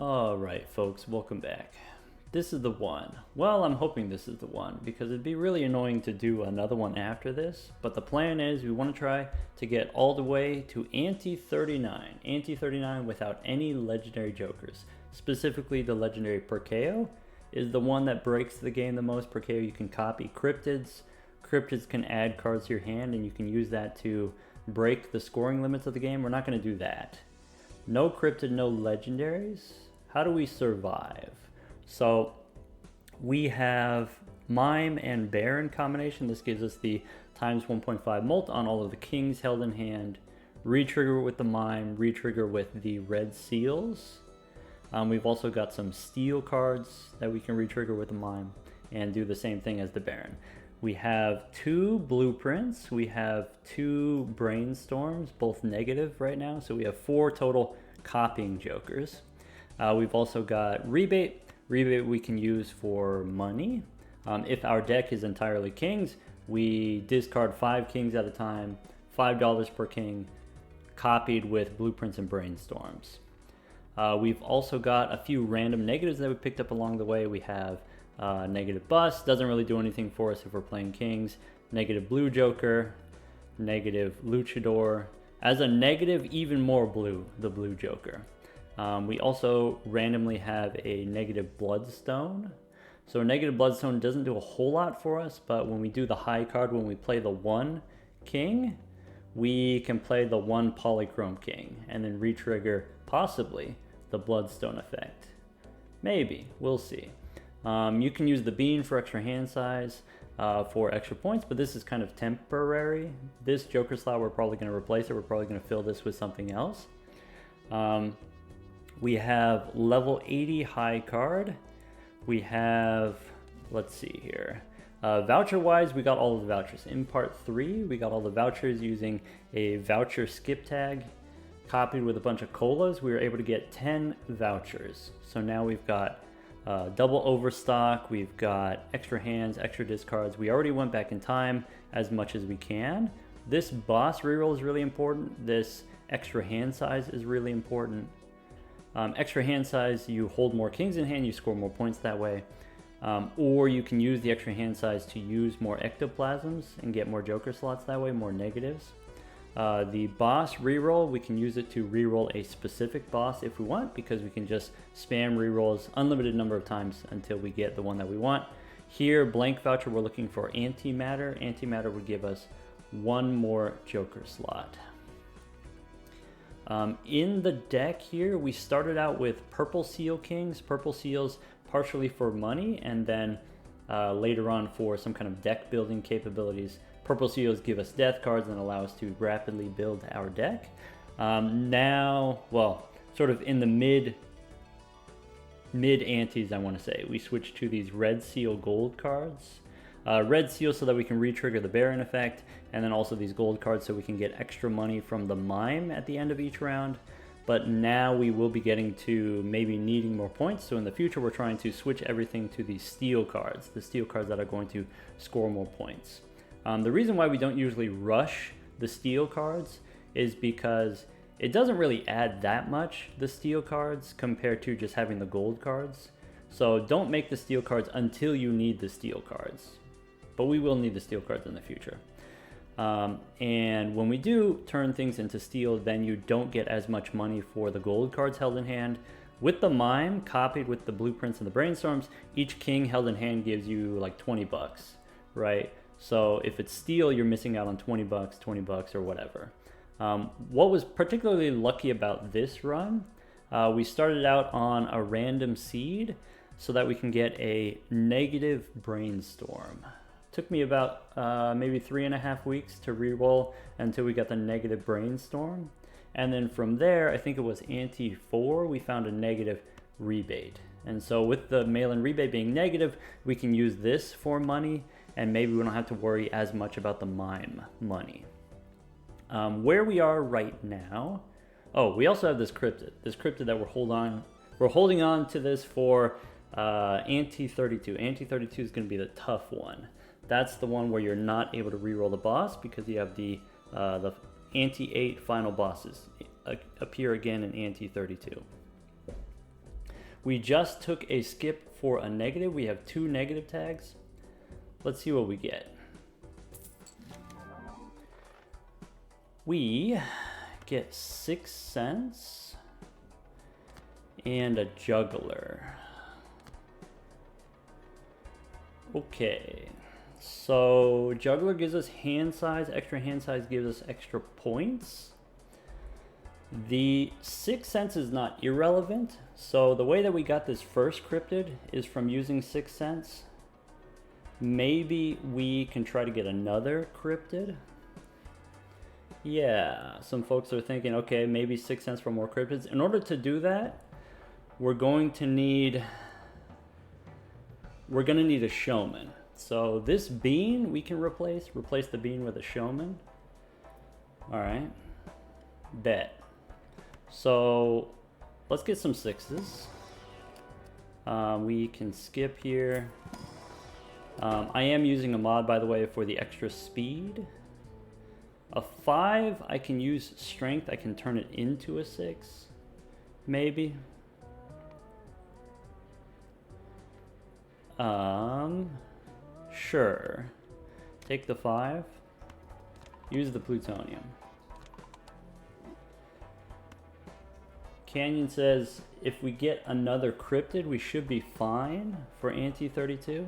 Alright folks, welcome back. This is the one. Well, I'm hoping this is the one because it'd be really annoying to do another one after this, but the plan is we want to try to get all the way to Ante 39. Ante 39 without any legendary jokers. Specifically the legendary Perkeo is the one that breaks the game the most. Perkeo, you can copy cryptids. Cryptids can add cards to your hand and you can use that to break the scoring limits of the game. We're not going to do that. No cryptid, no legendaries. How do we survive? So we have Mime and Baron combination. This gives us the times 1.5 mult on all of the kings held in hand. Retrigger with the Mime, retrigger with the red seals. We've also got some steel cards that we can retrigger with the Mime and do the same thing as the Baron. We have 2 blueprints. We have 2 brainstorms, both negative right now. So we have 4 total copying jokers. We've also got rebate. Rebate we can use for money. If our deck is entirely kings, we discard 5 kings at a time, $5 per king, copied with blueprints and brainstorms. We've also got a few random negatives that we picked up along the way. We have negative bust, doesn't really do anything for us if we're playing kings. Negative blue joker, negative luchador. As a negative, even more blue, the blue joker. We also randomly have a negative bloodstone. So a negative bloodstone doesn't do a whole lot for us, but when we do the high card, when we play the 1 king, we can play the 1 polychrome king and then retrigger possibly the bloodstone effect. Maybe, we'll see. You can use the bean for extra hand size for extra points, but this is kind of temporary. This joker slot, we're probably going to replace it. We're probably going to fill this with something else. We have level 80 high card. We have, let's see here. Voucher wise, we got all of the vouchers. In part 3, we got all the vouchers using a voucher skip tag copied with a bunch of colas. We were able to get 10 vouchers. So now we've got double overstock. We've got extra hands, extra discards. We already went back in time as much as we can. This boss reroll is really important. This extra hand size is really important. Extra hand size, you hold more kings in hand, you score more points that way. Or you can use the extra hand size to use more ectoplasms and get more joker slots that way, more negatives. The boss reroll, we can use it to reroll a specific boss if we want, because we can just spam rerolls unlimited number of times until we get the one that we want. Here, blank voucher, we're looking for antimatter. Antimatter would give us 1 more joker slot. In the deck here, we started out with purple seal kings, purple seals partially for money, and then later on for some kind of deck building capabilities. Purple seals give us death cards and allow us to rapidly build our deck. Now, well, sort of in the mid antes, I want to say, we switched to these red seal gold cards. Red seal so that we can retrigger the Baron effect, and then also these gold cards so we can get extra money from the Mime at the end of each round. But now we will be getting to maybe needing more points, so in the future we're trying to switch everything to the steel cards, the steel cards that are going to score more points. The reason why we don't usually rush the steel cards is because it doesn't really add that much, the steel cards, compared to just having the gold cards. So don't make the steel cards until you need the steel cards. But we will need the steel cards in the future. And when we do turn things into steel, then you don't get as much money for the gold cards held in hand. With the Mime, copied with the blueprints and the brainstorms, each king held in hand gives you like 20 bucks, right? So if it's steel, you're missing out on 20 bucks or whatever. What was particularly lucky about this run, we started out on a random seed so that we can get a negative brainstorm. Took me about maybe 3.5 weeks to reroll until we got the negative brainstorm. And then from there, I think it was Ante 4, we found a negative rebate. And so with the mail-in rebate being negative, we can use this for money, and maybe we don't have to worry as much about the Mime money. Where we are right now, oh, we also have this cryptid that we're holding on to this for Ante 32. Ante 32 is going to be the tough one. That's the one where you're not able to reroll the boss because you have the Ante 8 final bosses appear again in Ante 32. We just took a skip for a negative. We have 2 negative tags. Let's see what we get. We get 6 cents and a juggler. Okay, so juggler gives us hand size, extra hand size gives us extra points. The 6 cents is not irrelevant, so the way that we got this first cryptid is from using 6 cents. Maybe we can try to get another cryptid. Yeah, some folks are thinking, okay, maybe 6 cents for more cryptids. In order to do that, we're going to need a showman. So this bean we can replace the bean with a showman. All right, bet. So let's get some 6s. We can skip here. I am using a mod, by the way, for the extra speed. A 5, I can use strength. I can turn it into a 6, maybe. Sure. Take the 5. Use the plutonium. Canyon says if we get another cryptid, we should be fine for Ante 32.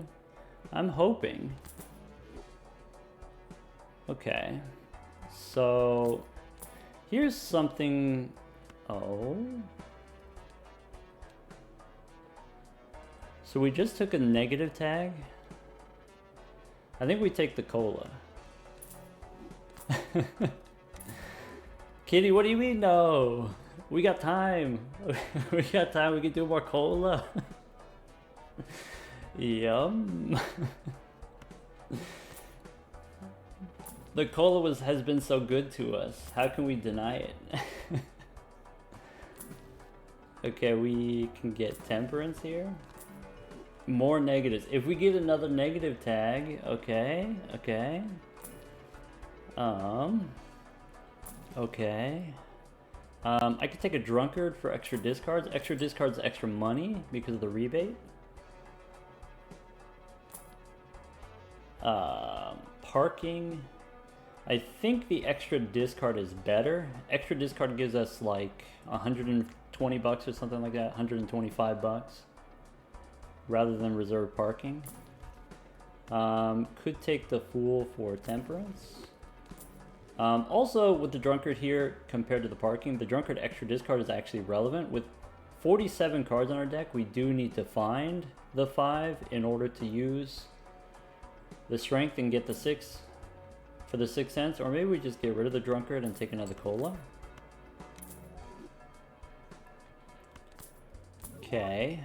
I'm hoping. Okay. So here's something. Oh. So we just took a negative tag. I think we take the cola. Kitty, what do you mean no? We got time. We got time. We can do more cola. Yum. The cola has been so good to us. How can we deny it? Okay, we can get temperance here. More negatives. If we get another negative tag, okay. Okay. I could take a drunkard for extra discards. Extra discards, extra money because of the rebate. Parking. I think the extra discard is better. Extra discard gives us like 120 bucks or something like that, 125 bucks, rather than reserve parking. Could take the fool for temperance. Also, with the drunkard here, compared to the parking, the drunkard extra discard is actually relevant. With 47 cards on our deck, we do need to find the 5 in order to use the strength and get the 6 for the 6 cents. Or maybe we just get rid of the drunkard and take another cola. Okay,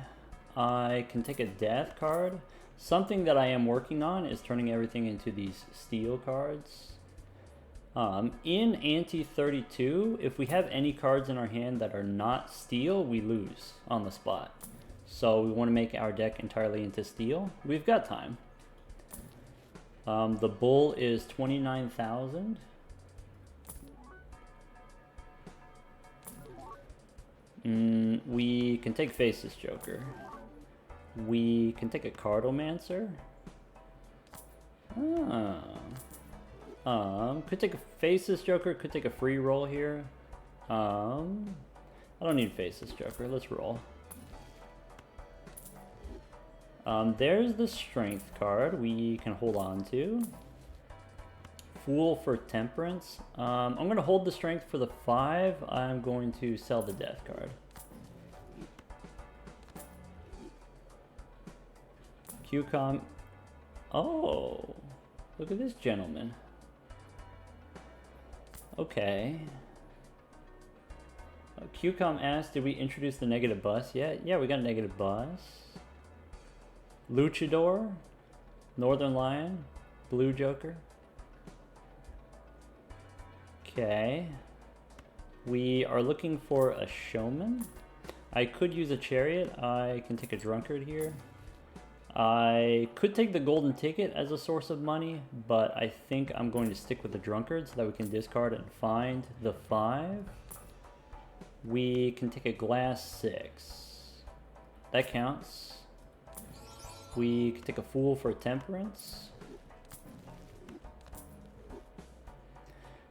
I can take a death card. Something that I am working on is turning everything into these steel cards. In Ante 32, if we have any cards in our hand that are not steel, we lose on the spot. So we want to make our deck entirely into steel. We've got time. The bull is 29,000. We can take Faceless Joker. We can take a Cardomancer. Could take a Faceless Joker, could take a free roll here. I don't need Faceless Joker, let's roll. There's the Strength card we can hold on to. Fool for Temperance. I'm going to hold the Strength for the 5. I'm going to sell the Death card. QCOM. Oh, look at this gentleman. Okay. QCOM asked, did we introduce the negative bus yet? Yeah, we got a negative bus. Luchador, Northern Lion, Blue Joker. Okay. We are looking for a showman. I could use a chariot. I can take a drunkard here. I could take the golden ticket as a source of money, but I think I'm going to stick with the drunkard so that we can discard and find the 5. We can take a glass 6. that counts. We can take a Fool for Temperance.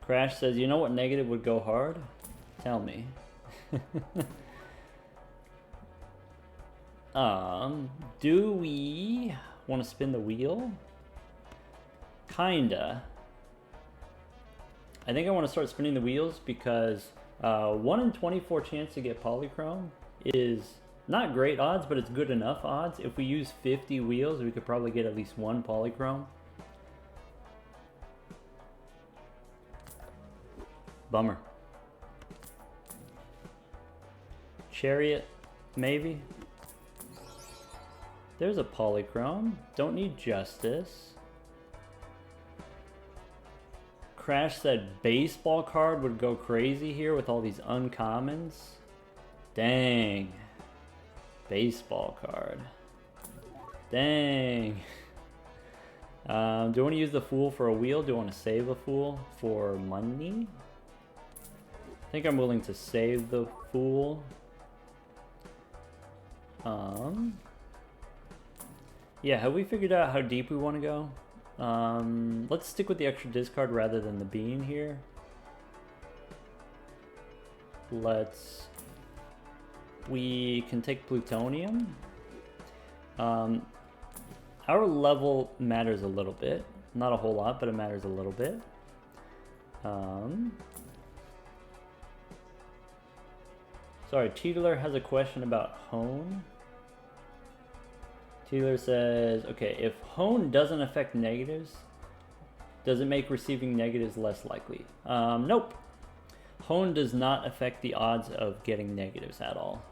Crash says, you know what negative would go hard? Tell me. Do we want to spin the wheel? Kinda. I think I want to start spinning the wheels because 1 in 24 chance to get polychrome is not great odds, but it's good enough odds. If we use 50 wheels, we could probably get at least 1 polychrome. Bummer. Chariot, maybe. There's a polychrome. Don't need Justice. Crash said baseball card would go crazy here with all these uncommons. Dang. Baseball card. Dang. Do I want to use the Fool for a wheel? Do I want to save a Fool for money? I think I'm willing to save the Fool. Yeah, have we figured out how deep we want to go? Let's stick with the extra discard rather than the bean here. We can take plutonium. Our level matters a little bit. Not a whole lot, but it matters a little bit. Sorry, Cheetler has a question about Hone. Cheetler says, okay, if Hone doesn't affect negatives, does it make receiving negatives less likely? Nope. Hone does not affect the odds of getting negatives at all.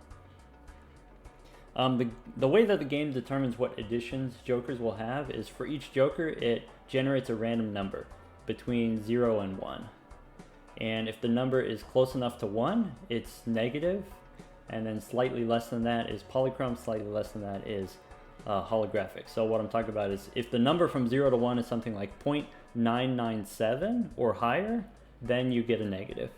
The way that the game determines what additions jokers will have is for each joker, it generates a random number between 0 and 1. And if the number is close enough to 1, it's negative. And then slightly less than that is polychrome, slightly less than that is holographic. So what I'm talking about is if the number from 0 to 1 is something like 0.997 or higher, then you get a negative.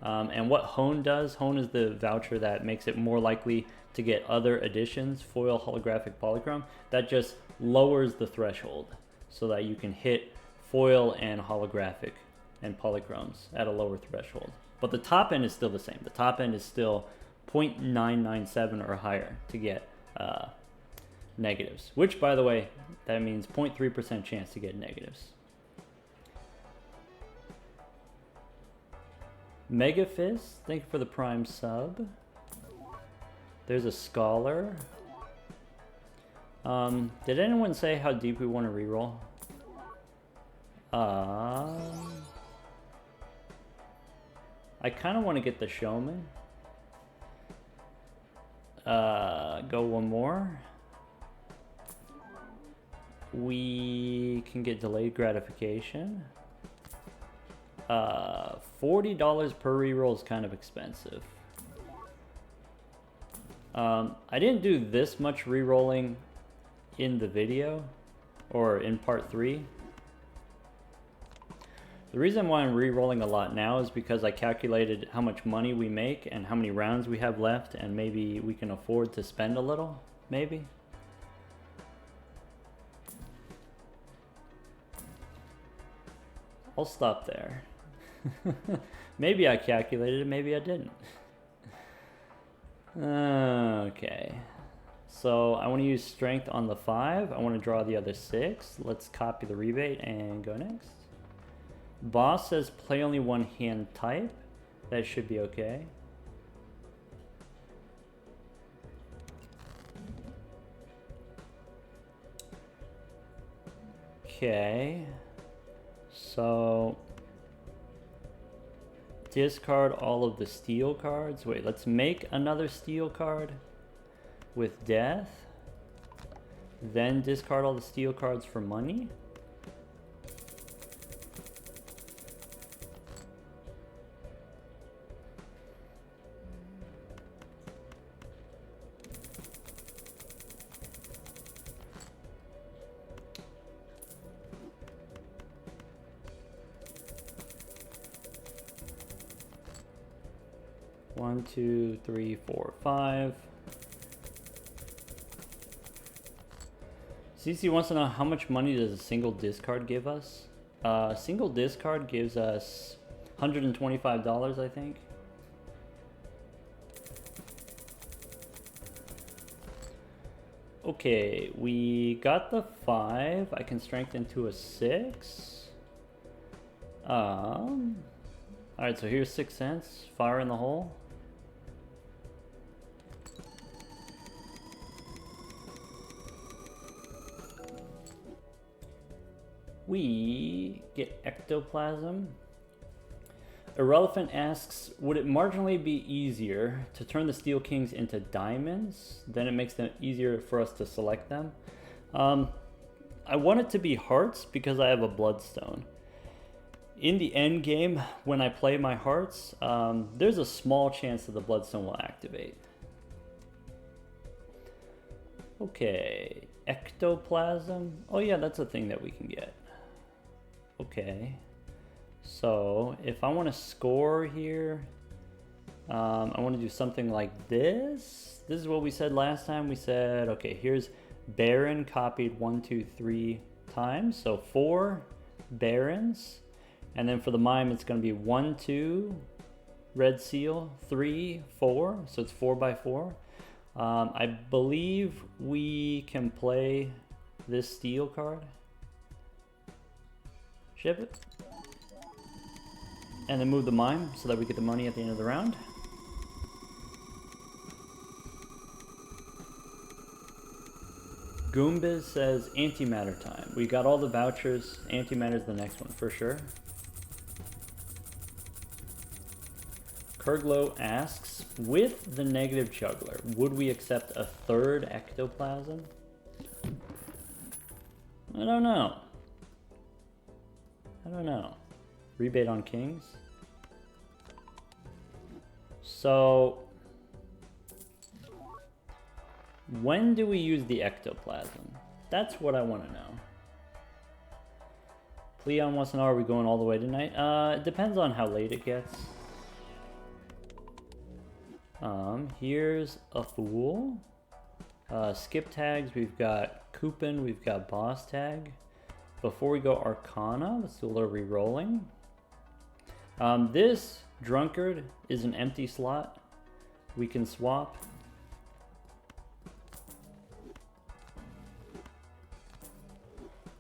And what Hone does, Hone is the voucher that makes it more likely to get other additions, foil, holographic, polychrome. That just lowers the threshold so that you can hit foil and holographic and polychromes at a lower threshold. But the top end is still the same. The top end is still 0.997 or higher to get negatives, which, by the way, that means 0.3% chance to get negatives. Mega Fist, thank you for the Prime sub. There's a Scholar. Did anyone say how deep we want to reroll? I kind of want to get the Showman. Go one more. We can get delayed gratification. $40 per reroll is kind of expensive. I didn't do this much rerolling in the video or in part 3. The reason why I'm re-rolling a lot now is because I calculated how much money we make and how many rounds we have left, and maybe we can afford to spend a little, maybe. I'll stop there. Maybe I calculated it, maybe I didn't. Okay. So I want to use strength on the 5. I want to draw the other 6. Let's copy the rebate and go next. Boss says play only one hand type. That should be okay. Okay. So discard all of the steel cards. Wait, let's make another steel card with death. Then discard all the steel cards for money. One, two, three, four, five. CC wants to know how much money does a single discard give us? A single discard gives us $125, I think. Okay, we got the 5. I can strengthen to a 6. Alright, so here's 6 cents. Fire in the hole. We get ectoplasm. Irrelevant asks, would it marginally be easier to turn the Steel Kings into diamonds? Then it makes them easier for us to select them. I want it to be hearts because I have a bloodstone. In the end game, when I play my hearts, there's a small chance that the bloodstone will activate. Okay, ectoplasm. Oh yeah, that's a thing that we can get. Okay, so if I want to score here, I want to do something like this. This is what we said last time. We said, okay, here's Baron copied 1, 2, 3 times. So 4 Barons. And then for the mime, it's going to be 1, 2, red seal, 3, 4. So it's 4 by 4. I believe we can play this steel card. Ship it. And then move the mime so that we get the money at the end of the round. Goombas says antimatter time. We got all the vouchers. Antimatter's the next one for sure. Kurglo asks, with the negative juggler, would we accept a 3rd ectoplasm? I don't know. I don't know. Rebate on kings. So, when do we use the ectoplasm? That's what I want to know. Cleon wants to know, are we going all the way tonight? It depends on how late it gets. Here's a fool. Skip tags, we've got coupon, we've got boss tag. Before we go Arcana, let's do a little re-rolling. This drunkard is an empty slot. We can swap.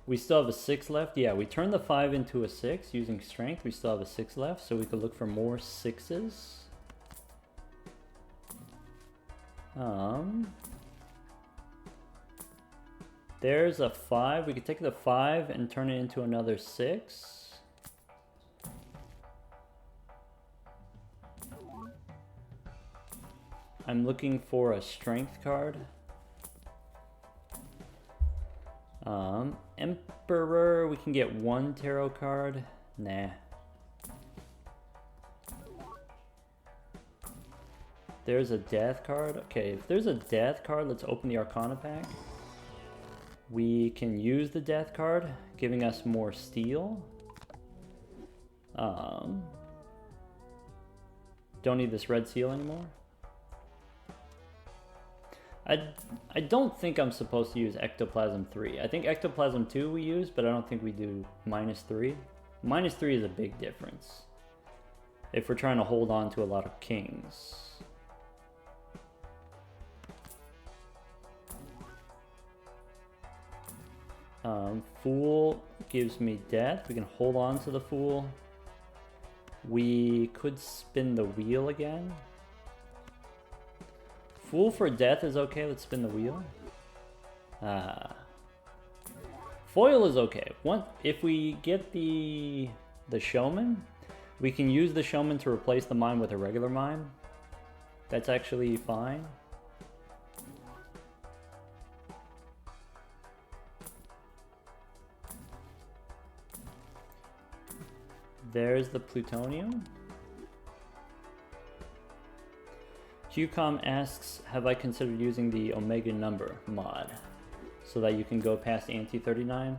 We still have a 6 left. Yeah, we turned the 5 into a 6 using strength. We still have a 6 left, so we could look for more 6s. There's a 5. We could take the 5 and turn it into another 6. I'm looking for a strength card. Emperor, we can get 1 tarot card. Nah. There's a death card. Okay, if there's a death card, let's open the Arcana pack. We can use the death card, giving us more steel. Don't need this red seal anymore. I don't think I'm supposed to use Ectoplasm 3. I think Ectoplasm 2 we use, but I don't think we do -3. -3 is a big difference if we're trying to hold on to a lot of kings. Fool gives me death. We can hold on to the fool. We could spin the wheel again. Fool for death is okay. Let's spin the wheel. Foil is okay. If we get the showman, we can use the showman to replace the mime with a regular mime. That's actually fine. There's the plutonium. QCOM asks, have I considered using the Omega number mod so that you can go past Ante 39?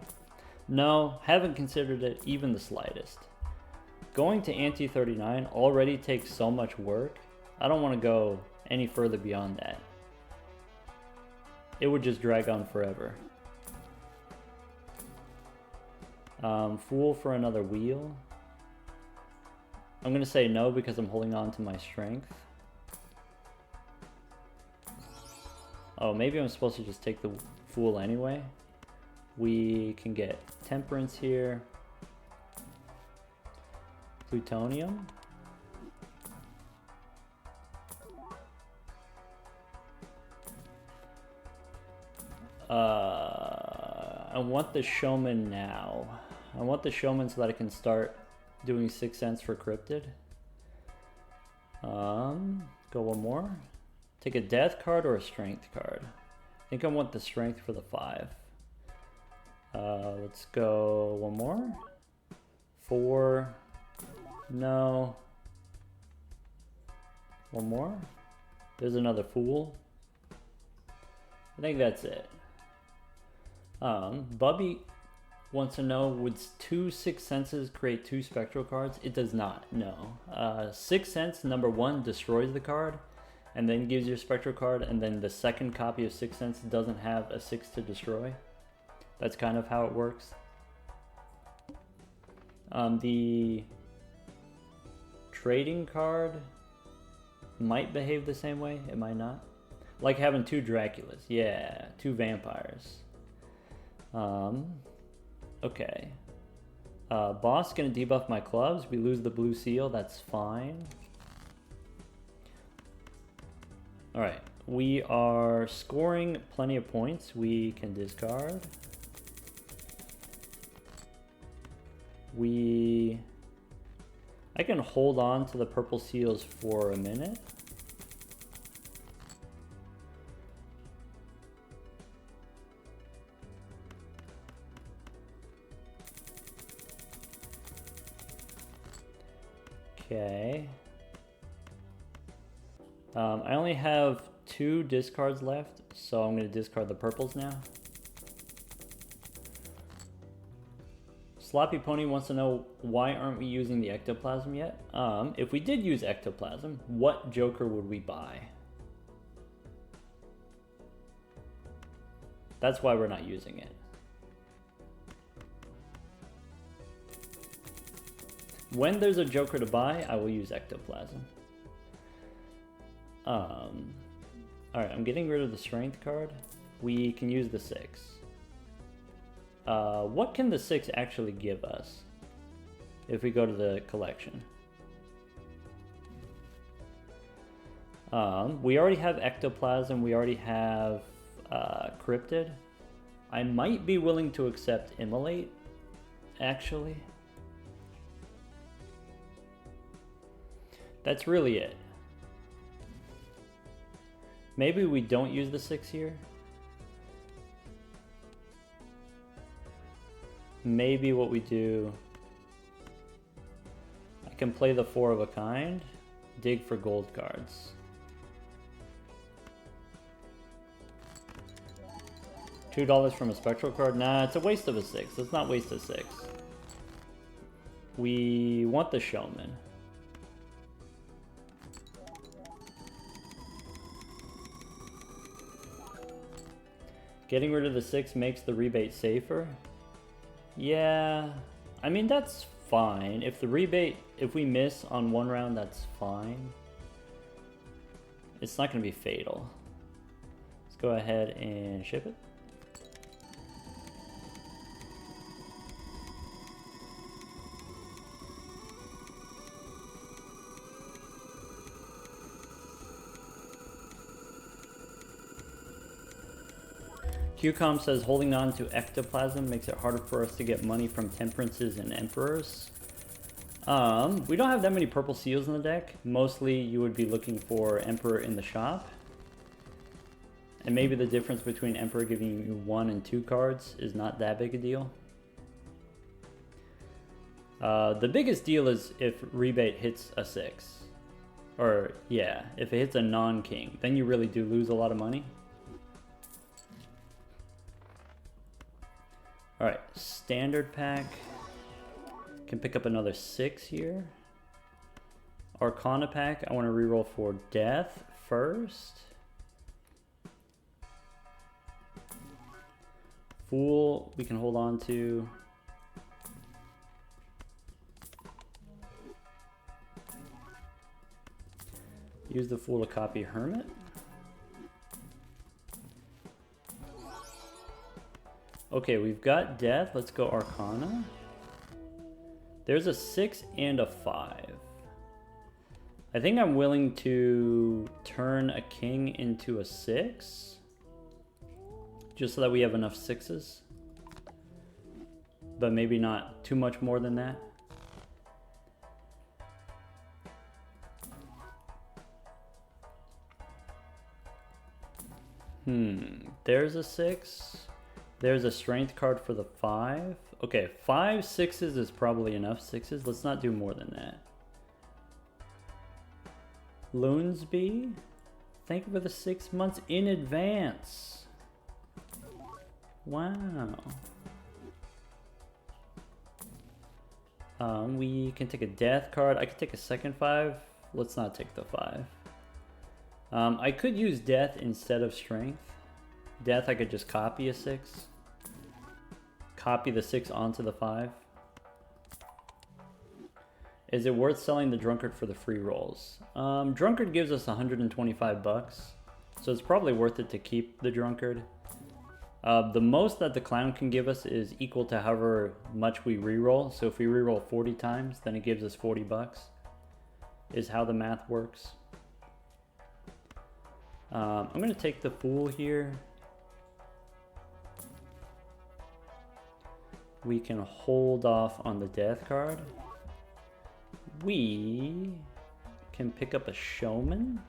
No, haven't considered it even the slightest. Going to Ante 39 already takes so much work. I don't want to go any further beyond that. It would just drag on forever. Fool for another wheel. I'm gonna say no because I'm holding on to my strength. Oh, maybe I'm supposed to just take the fool anyway. We can get temperance here. Plutonium. I want the showman now. I want the showman so that I can start doing 6 cents for cryptid. Go one more. Take a death card or a strength card. I think I want the strength for the 5. Let's go one more. 4. No. One more. There's another fool. I think that's it. Bubby wants to know, would 2 6 senses create 2 spectral cards? It does not, no. 6 sense, number 1, destroys the card, and then gives you a spectral card, and then the second copy of 6 sense doesn't have a 6 to destroy. That's kind of how it works. The trading card might behave the same way, it might not. Like having 2 Draculas, yeah, 2 vampires. Okay. Boss gonna debuff my clubs. We lose the blue seal, that's fine. Alright, we are scoring plenty of points. We can discard. I can hold on to the purple seals for a minute. Okay. I only have 2 discards left, so I'm going to discard the purples now. Sloppy Pony wants to know, why aren't we using the ectoplasm yet? If we did use ectoplasm, what Joker would we buy? That's why we're not using it. When there's a Joker to buy, I will use ectoplasm. Alright, I'm getting rid of the strength card. We can use the 6. What can the 6 actually give us if we go to the collection? We already have ectoplasm, we already have cryptid. I might be willing to accept immolate, actually. That's really it. Maybe we don't use the 6 here. Maybe what we do, I can play the 4 of a kind, dig for gold cards. $2 from a spectral card? Nah, it's a waste of a 6. Let's not waste a 6. We want the showman. Getting rid of the 6 makes the rebate safer. Yeah, I mean, that's fine. If the rebate, if we miss on one round, that's fine. It's not going to be fatal. Let's go ahead and ship it. QCOM says holding on to ectoplasm makes it harder for us to get money from temperances and emperors. We don't have that many purple seals in the deck. Mostly you would be looking for emperor in the shop. And maybe the difference between emperor giving you 1 and 2 cards is not that big a deal. The biggest deal is if rebate hits a 6. Or yeah, if it hits a non-king, then you really do lose a lot of money. Alright, standard pack. Can pick up another 6 here. Arcana pack, I want to reroll for death first. Fool, we can hold on to. Use the Fool to copy Hermit. Okay, we've got Death. Let's go Arcana. There's a 6 and a 5. I think I'm willing to turn a king into a 6. Just so that we have enough 6s. But maybe not too much more than that. There's a 6. There's a strength card for the 5. Okay, 5 6s is probably enough 6s. Let's not do more than that. Loonsby, thank you for the 6 months in advance. Wow. We can take a death card. I could take a second 5. Let's not take the 5. I could use death instead of strength. Death, I could just copy a 6. Copy the 6 onto the 5. Is it worth selling the Drunkard for the free rolls? Drunkard gives us 125 bucks, so it's probably worth it to keep the Drunkard. The most that the Clown can give us is equal to however much we reroll. So if we reroll 40 times, then it gives us 40 bucks, is how the math works. I'm going to take the Fool here. We can hold off on the Death card. We can pick up a Showman.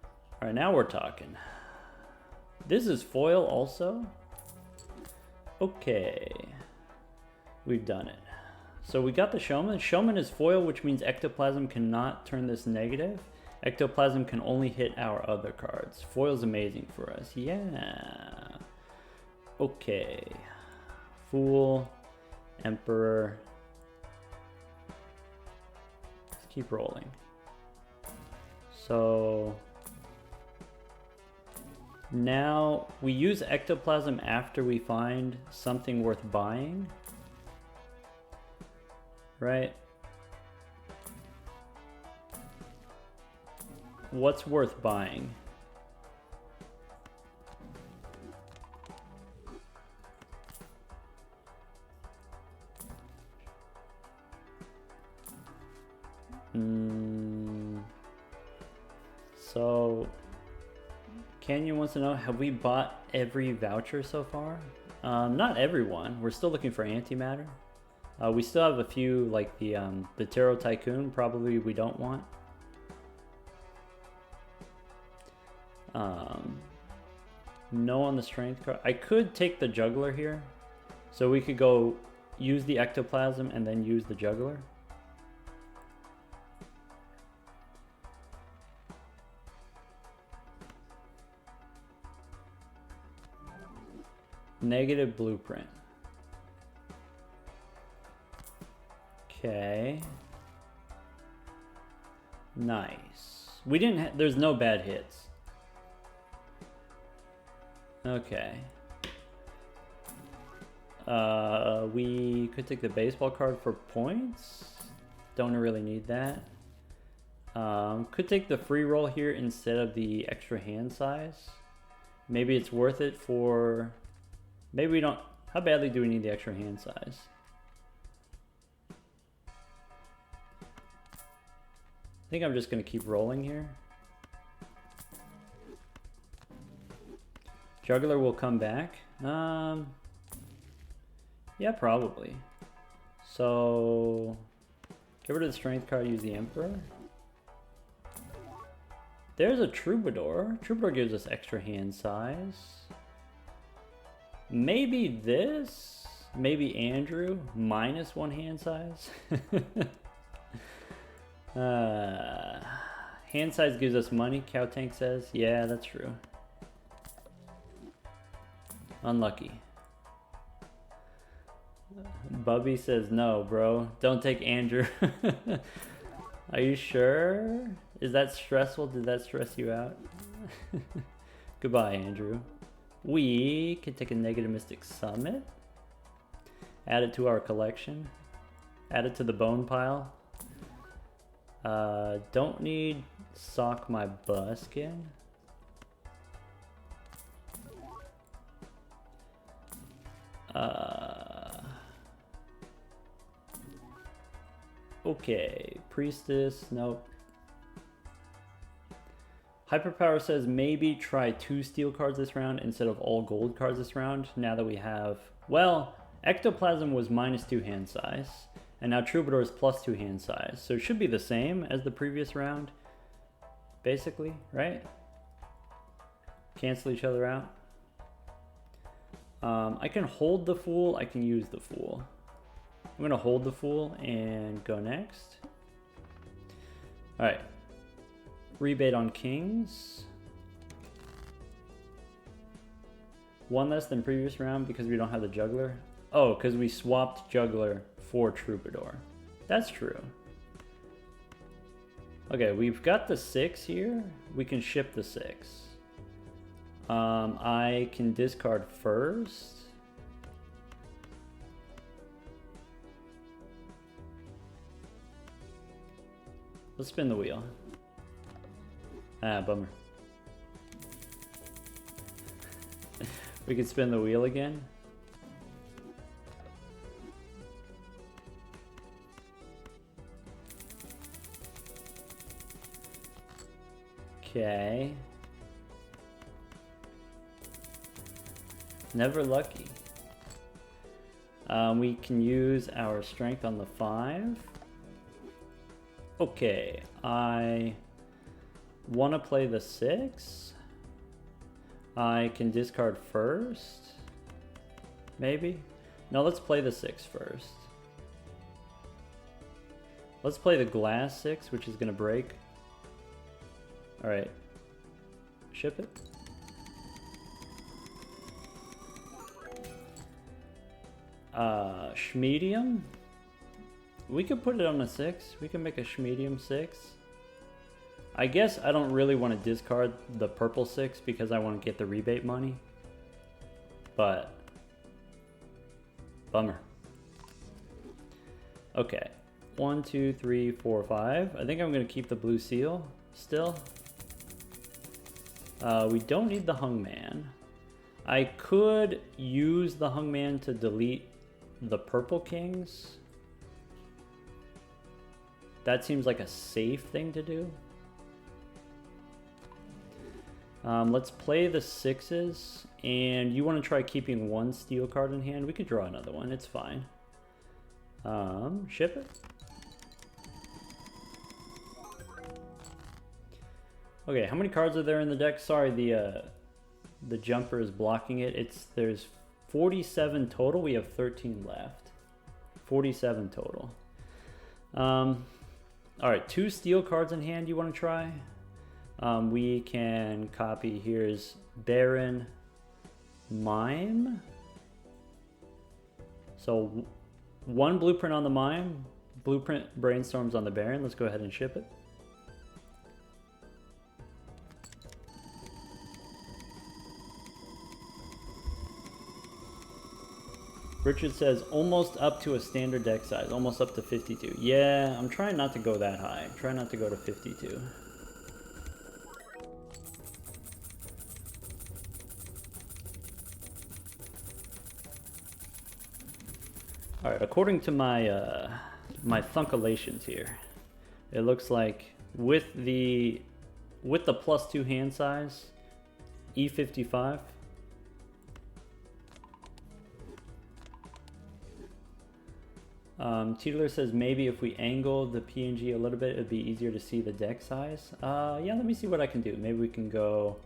All right, now we're talking. This is foil also. Okay, we've done it. So we got the Showman. Showman is foil, which means Ectoplasm cannot turn this negative. Ectoplasm can only hit our other cards. Foil's amazing for us. Yeah. Okay. Fool, Emperor. Let's keep rolling. So now we use Ectoplasm after we find something worth buying, right? What's worth buying? So Canyon wants to know, have we bought every voucher so far? Not everyone. We're still looking for antimatter. We still have a few, like the Tarot Tycoon, probably we don't want. No on the strength card. I could take the Juggler here. So we could go use the Ectoplasm and then use the Juggler. Negative Blueprint. Okay. Nice. We didn't there's no bad hits. Okay. We could take the baseball card for points. Don't really need that. Could take the free roll here instead of the extra hand size. Maybe it's worth it for... Maybe we don't... How badly do we need the extra hand size? I think I'm just going to keep rolling here. Juggler will come back. Yeah, probably. So, get rid of the strength card, use the Emperor. There's a Troubadour. Troubadour gives us extra hand size. Maybe this? Maybe Andrew, minus 1 hand size. Hand size gives us money, Cow Tank says. Yeah, that's true. Unlucky. Bubby says, no, bro. Don't take Andrew. Are you sure? Is that stressful? Did that stress you out? Goodbye, Andrew. We can take a Negative Mystic Summit. Add it to our collection. Add it to the bone pile. Don't need sock my buskin. Okay, priestess, nope. Hyperpower says maybe try 2 steel cards this round instead of all gold cards this round. Now that we have, well, Ectoplasm was -2 hand size, and now Troubadour is +2 hand size. So it should be the same as the previous round, basically, right? Cancel each other out. I can hold the Fool, I can use the Fool. I'm gonna hold the Fool and go next. All right, rebate on Kings. 1 less than previous round because we don't have the Juggler. Oh, because we swapped Juggler for Troubadour. That's true. Okay, we've got the 6 here. We can ship the 6. I can discard first. Let's spin the wheel. Ah, bummer. We can spin the wheel again. Okay. Never lucky. We can use our strength on the 5. Okay, I want to play the 6. I can discard first. Maybe? No, let's play the 6 first. Let's play the glass 6, which is going to break. Alright. Ship it. Schmedium. We could put it on a 6. We can make a Schmedium 6. I guess I don't really want to discard the purple 6 because I want to get the rebate money. But bummer. Okay. 1, 2, 3, 4, 5. I think I'm going to keep the blue seal still. We don't need the Hungman. I could use the Hungman to delete the purple kings. That seems like a safe thing to do. Let's play the 6s, and you want to try keeping 1 steel card in hand. We could draw another one, it's fine. Ship it. Okay, how many cards are there in the deck? Sorry, the jumper is blocking it. There's 47 total. We have 13 left. 47 total. All right, 2 steel cards in hand you want to try? We can copy, here's Baron Mime. So 1 blueprint on the Mime, blueprint Brainstorms on the Baron. Let's go ahead and ship it. Richard says, almost up to a standard deck size, almost up to 52. Yeah, I'm trying not to go that high. Try not to go to 52. All right, according to my my thunkalations here, it looks like with the +2 hand size, E55. Teetler says maybe if we angle the PNG a little bit, it'd be easier to see the deck size. Yeah, let me see what I can do. Maybe we can go,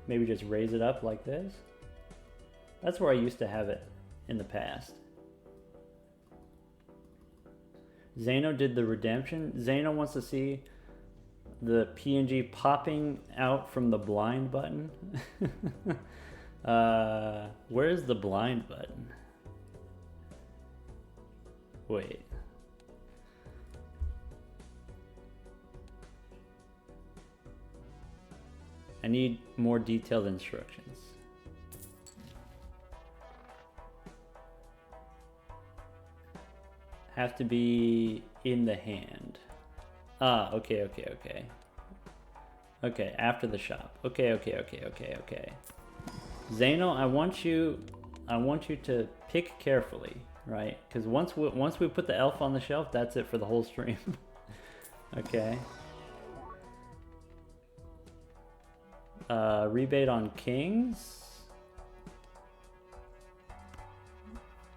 maybe just raise it up like this. That's where I used to have it in the past. Zeno did the redemption. Zeno wants to see the PNG popping out from the blind button. Where's the blind button? Wait. I need more detailed instructions. Have to be in the hand. Ah, okay, okay, okay. Okay, after the shop. Okay, okay, okay, okay, okay. Zeno, I want you to pick carefully, right? Because once we put the elf on the shelf, that's it for the whole stream. Okay. Rebate on kings.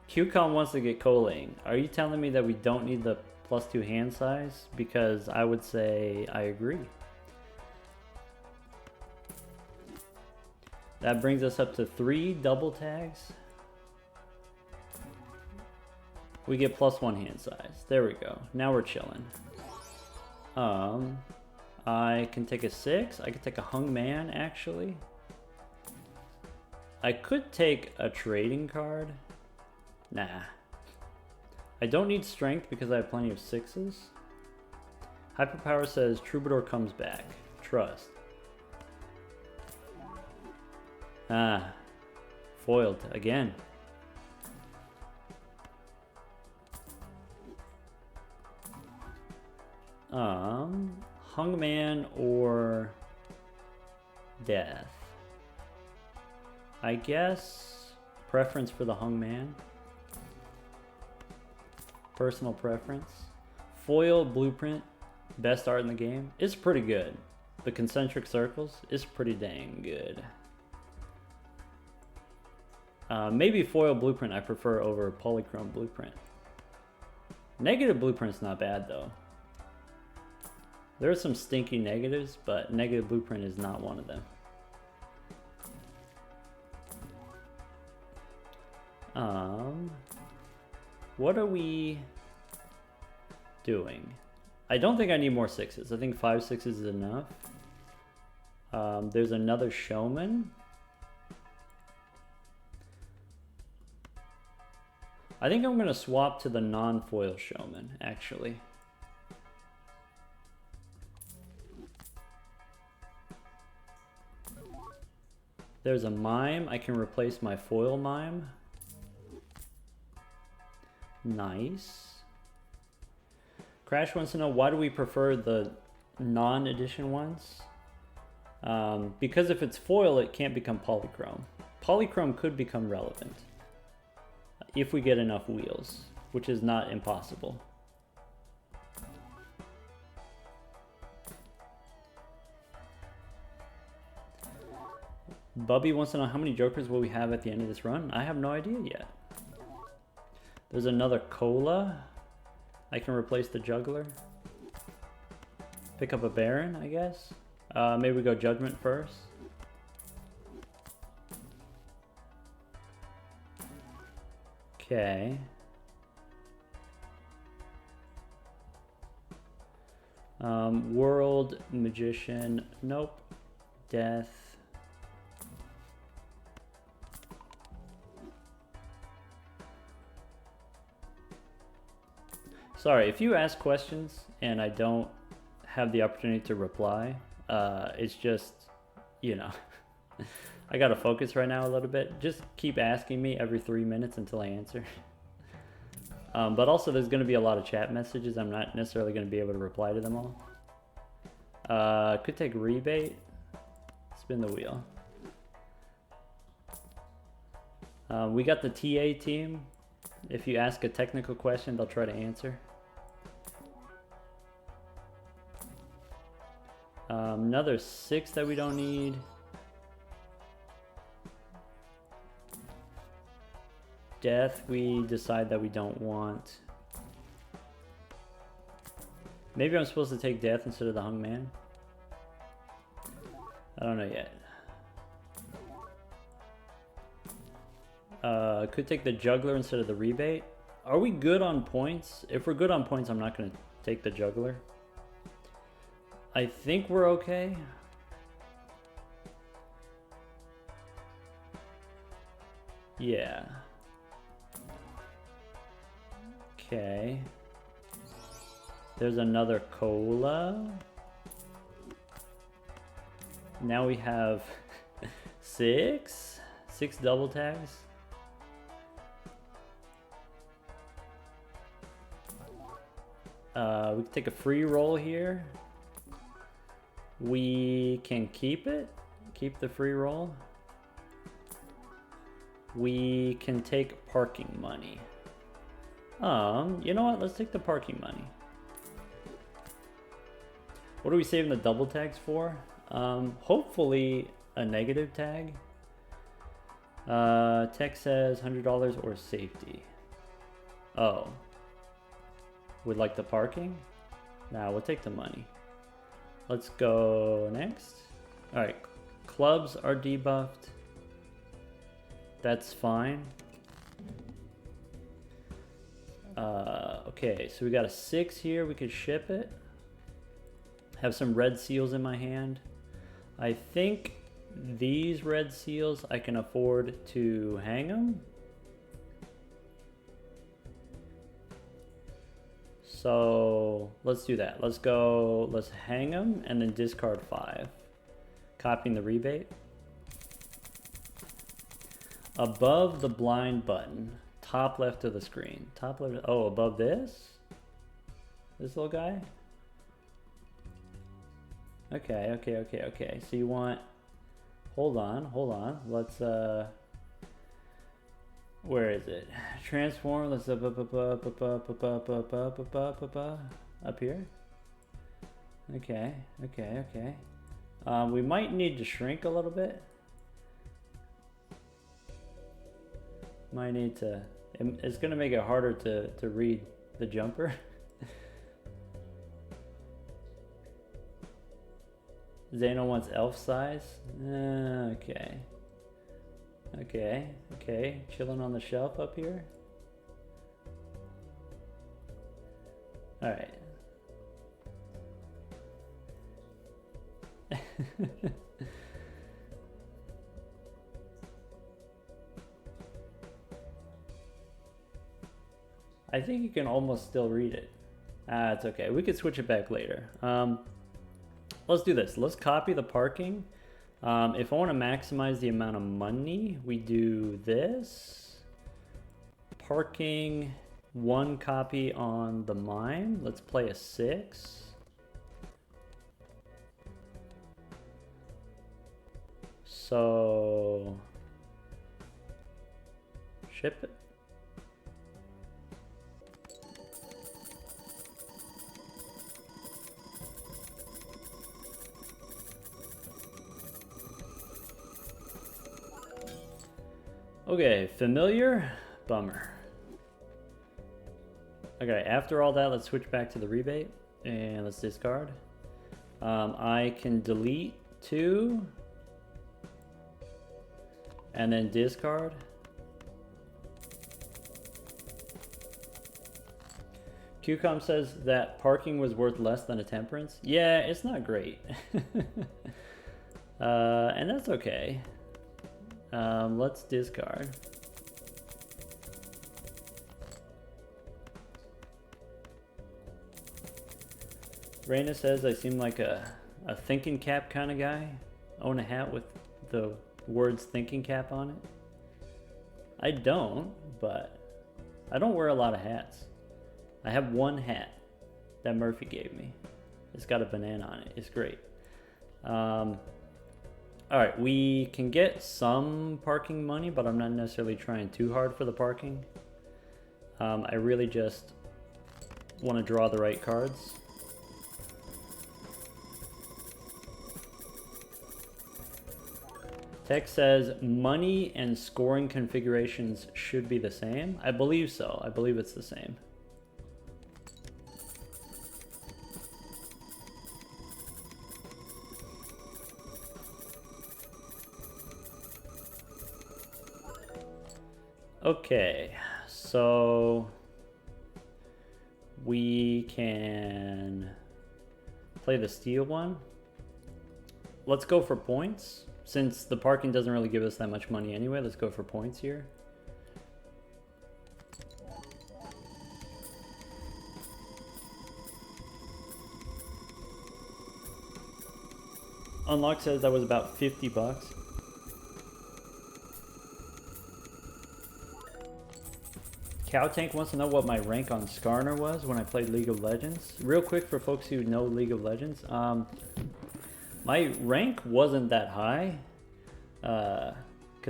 QCon wants to get coaling. Are you telling me that we don't need the +2 hand size? Because I would say I agree. That brings us up to 3 double tags. We get +1 hand size. There we go. Now we're chilling. I can take a 6. I could take a hung man, actually. I could take a trading card. Nah. I don't need strength because I have plenty of 6s. Hyperpower says Troubadour comes back. Trust. Ah. Foiled again. Hungman or Death. I guess preference for the Hungman. Personal preference. Foil Blueprint, best art in the game. It's pretty good. The concentric circles is pretty dang good. Maybe Foil Blueprint I prefer over Polychrome Blueprint. Negative Blueprint's not bad though. There are some stinky negatives, but Negative Blueprint is not one of them. What are we doing? I don't think I need more 6s. I think 5 6s is enough. There's another showman. I think I'm gonna swap to the non-foil showman, actually. There's a mime. I can replace my foil mime. Nice. Crash wants to know, why do we prefer the non-edition ones? Because if it's foil, it can't become polychrome. Polychrome could become relevant if we get enough wheels, which is not impossible. Bubby wants to know, how many jokers will we have at the end of this run? I have no idea yet. There's another cola. I can replace the juggler. Pick up a baron, I guess. Maybe we go judgment first. Okay. World magician. Nope. Death. Sorry, if you ask questions and I don't have the opportunity to reply, it's just, you know, I gotta focus right now a little bit. Just keep asking me every 3 minutes until I answer. But also there's gonna be a lot of chat messages. I'm not necessarily gonna be able to reply to them all. Could take rebate. Spin the wheel. We got the TA team. If you ask a technical question, they'll try to answer. Another 6 that we don't need. Death, we decide that we don't want. Maybe I'm supposed to take Death instead of the Hung Man. I don't know yet. Could take the Juggler instead of the Rebate. Are we good on points? If we're good on points, I'm not going to take the Juggler. I think we're okay. Yeah. Okay. There's another cola. Now we have 6 double tags. We can take a free roll here. We can keep it. Keep the free roll. We can take parking money. You know what? Let's take the parking money. What are we saving the double tags for? Hopefully a negative tag. Tech says $100 or safety. Oh. Would like the parking? Nah, we'll take the money. Let's go next. Alright, clubs are debuffed. That's fine. Okay, so we got a 6 here. We could ship it. Have some red seals in my hand. I think these red seals I can afford to hang them. So let's do that. Let's go, let's hang them and then discard 5. Copying the rebate. Above the blind button, top left of the screen. Top left, oh, above this? This little guy? Okay. So you want, hold on. Let's, where is it? Transform, let's up here. Okay. We might need to shrink a little bit. Might need to, it's gonna make it harder to read the jumper. Zano wants elf size. Okay. Chilling on the shelf up here. All right. I think you can almost still read it. It's okay. We could switch it back later. Let's do this. Let's copy the parking. If I want to maximize the amount of money, we do this. Parking, 1 copy on the mine. Let's play a 6. So, ship it. Okay, familiar, bummer. Okay, after all that, let's switch back to the rebate and let's discard. I can delete 2 and then discard. QCOM says that parking was worth less than a temperance. Yeah, it's not great. And that's okay. Let's discard. Raina says I seem like a thinking cap kind of guy. Own a hat with the words thinking cap on it. I don't, but I don't wear a lot of hats. I have 1 hat that Murphy gave me. It's got a banana on it. It's great. Alright, we can get some parking money, but I'm not necessarily trying too hard for the parking. I really just want to draw the right cards. Text says money and scoring configurations should be the same. I believe so. I believe it's the same. Okay, so we can play the steel one. Let's go for points. Since the parking doesn't really give us that much money anyway, let's go for points here. Unlock says that was about 50 bucks. Cow Tank wants to know what my rank on Skarner was when I played League of Legends. Real quick for folks who know League of Legends, my rank wasn't that high because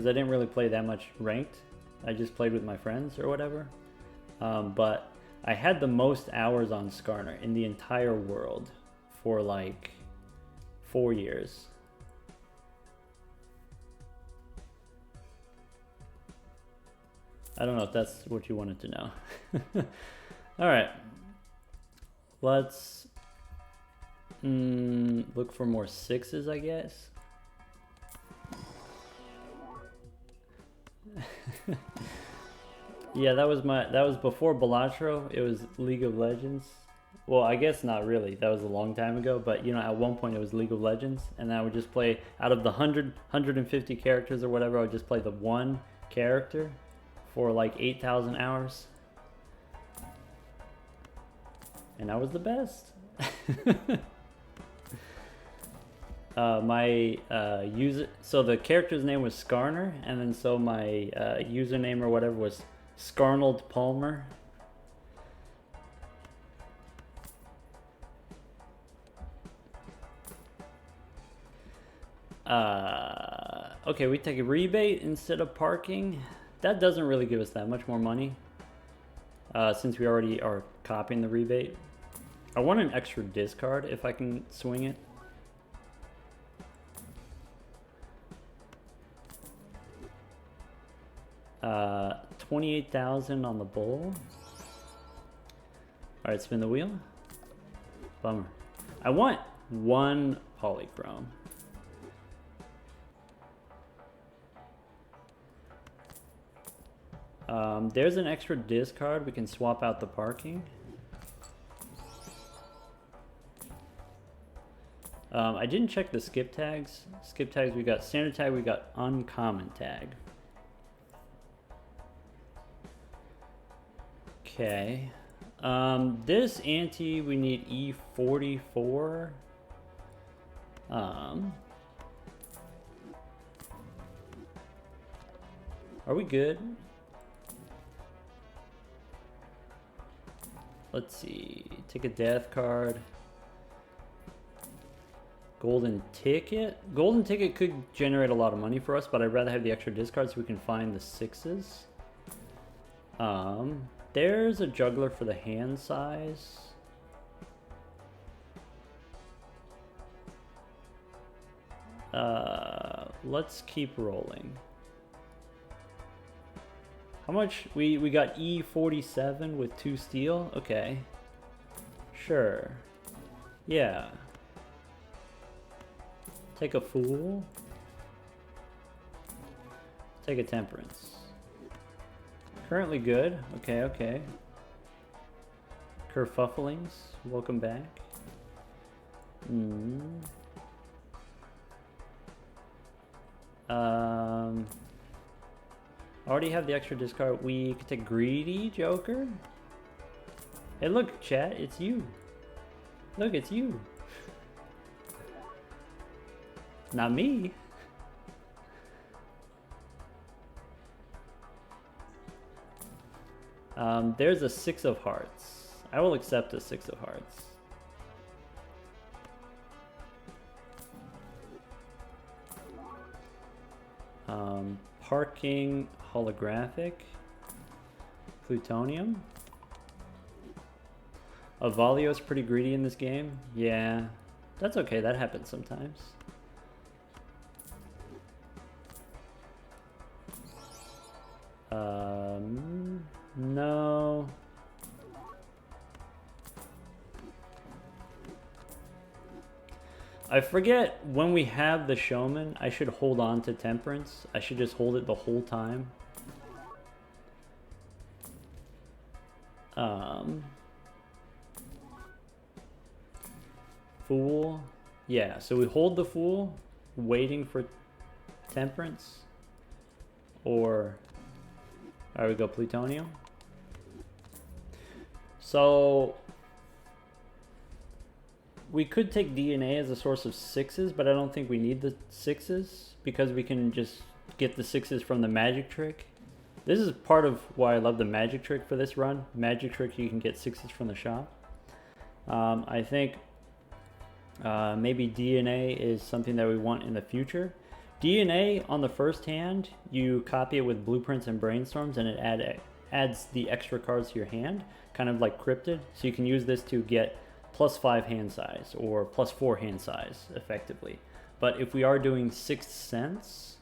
I didn't really play that much ranked. I just played with my friends or whatever. But I had the most hours on Skarner in the entire world for like 4 years. I don't know if that's what you wanted to know. All right. Let's look for more sixes, I guess. Yeah, that was before Balatro. It was League of Legends. Well, I guess not really. That was a long time ago, but you know, at one point it was League of Legends, and I would just play out of the 150 characters or whatever, I would just play the one character for like 8,000 hours. And I was the best. My user, so the character's name was Skarner, and then so my username or whatever was Skarnold Palmer. Okay, we take a rebate instead of parking. That doesn't really give us that much more money, since we already are copying the rebate. I want an extra discard if I can swing it. Uh, 28,000 on the bull. All right, spin the wheel. Bummer. I want one polychrome. There's an extra discard. We can swap out the parking. I didn't check the skip tags. Skip tags, we got standard tag, we got uncommon tag. Okay. This Ante, we need E44. Are we good? Let's see. Take a death card. Golden ticket. Golden ticket could generate a lot of money for us, but I'd rather have the extra discard so we can find the sixes. There's a juggler for the hand size. Let's keep rolling. How much? We got E47 with 2 steel? Okay. Sure. Yeah. Take a fool. Take a temperance. Currently good. Okay, okay. Kerfufflings, welcome back. Already have the extra discard. We could take greedy joker. Hey, look, chat, it's you. Look, it's you. Not me. There's a 6 of hearts. I will accept a 6 of hearts. Parking holographic. Plutonium. Avalio's pretty greedy in this game. Yeah, that's okay. That happens sometimes. No. I forget when we have the showman, I should hold on to temperance. I should just hold it the whole time. Fool. Yeah, so we hold the fool, waiting for temperance. Or, there we go, plutonium. So, we could take DNA as a source of 6s, but I don't think we need the 6s because we can just get the 6s from the magic trick. This is part of why I love the magic trick for this run. Magic trick, you can get 6s from the shop. I think maybe DNA is something that we want in the future. DNA on the first hand, you copy it with blueprints and brainstorms, and it adds the extra cards to your hand, kind of like cryptid. So you can use this to get +5 hand size or +4 hand size effectively. But if we are doing 6th Sense,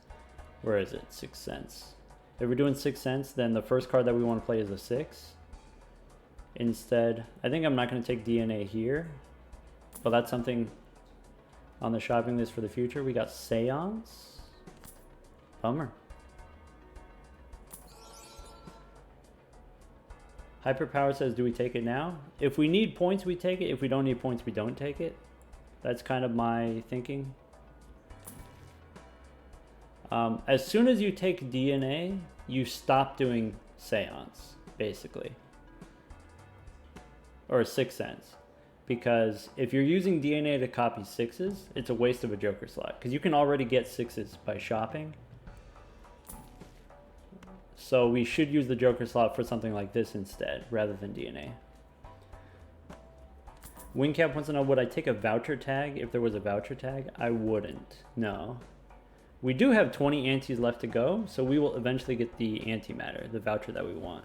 where is it? 6th Sense. If we're doing 6th Sense, then the first card that we want to play is a 6. Instead, I think I'm not going to take DNA here, but that's something on the shopping list for the future. We got Seance. Bummer. Hyperpower says, do we take it now? If we need points, we take it. If we don't need points, we don't take it. That's kind of my thinking. As soon as you take DNA, you stop doing Seance, basically. Or 6th Sense. Because if you're using DNA to copy 6s, it's a waste of a Joker slot. Because you can already get 6s by shopping. So we should use the Joker slot for something like this instead, rather than DNA. Wingcap wants to know, would I take a voucher tag if there was a voucher tag? I wouldn't, no. We do have 20 antes left to go, so we will eventually get the antimatter, the voucher that we want.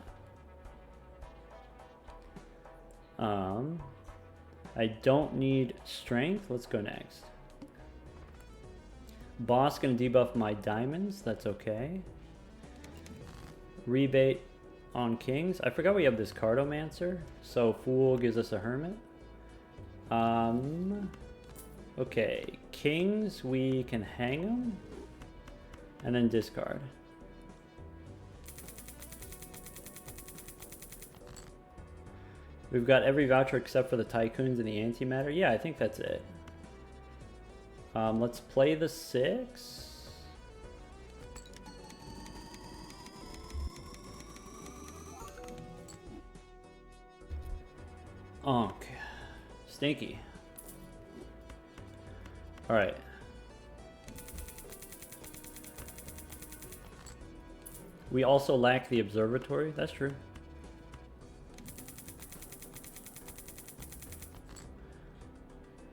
I don't need strength. Let's go next. Boss gonna debuff my diamonds. That's okay. Rebate on kings. I forgot we have this Cardomancer. So Fool gives us a hermit. Okay, kings, we can hang them and then discard. We've got every voucher except for the tycoons and the antimatter. Yeah, I think that's it. Let's play the 6. Okay. Stinky. Alright. We also lack the observatory. That's true.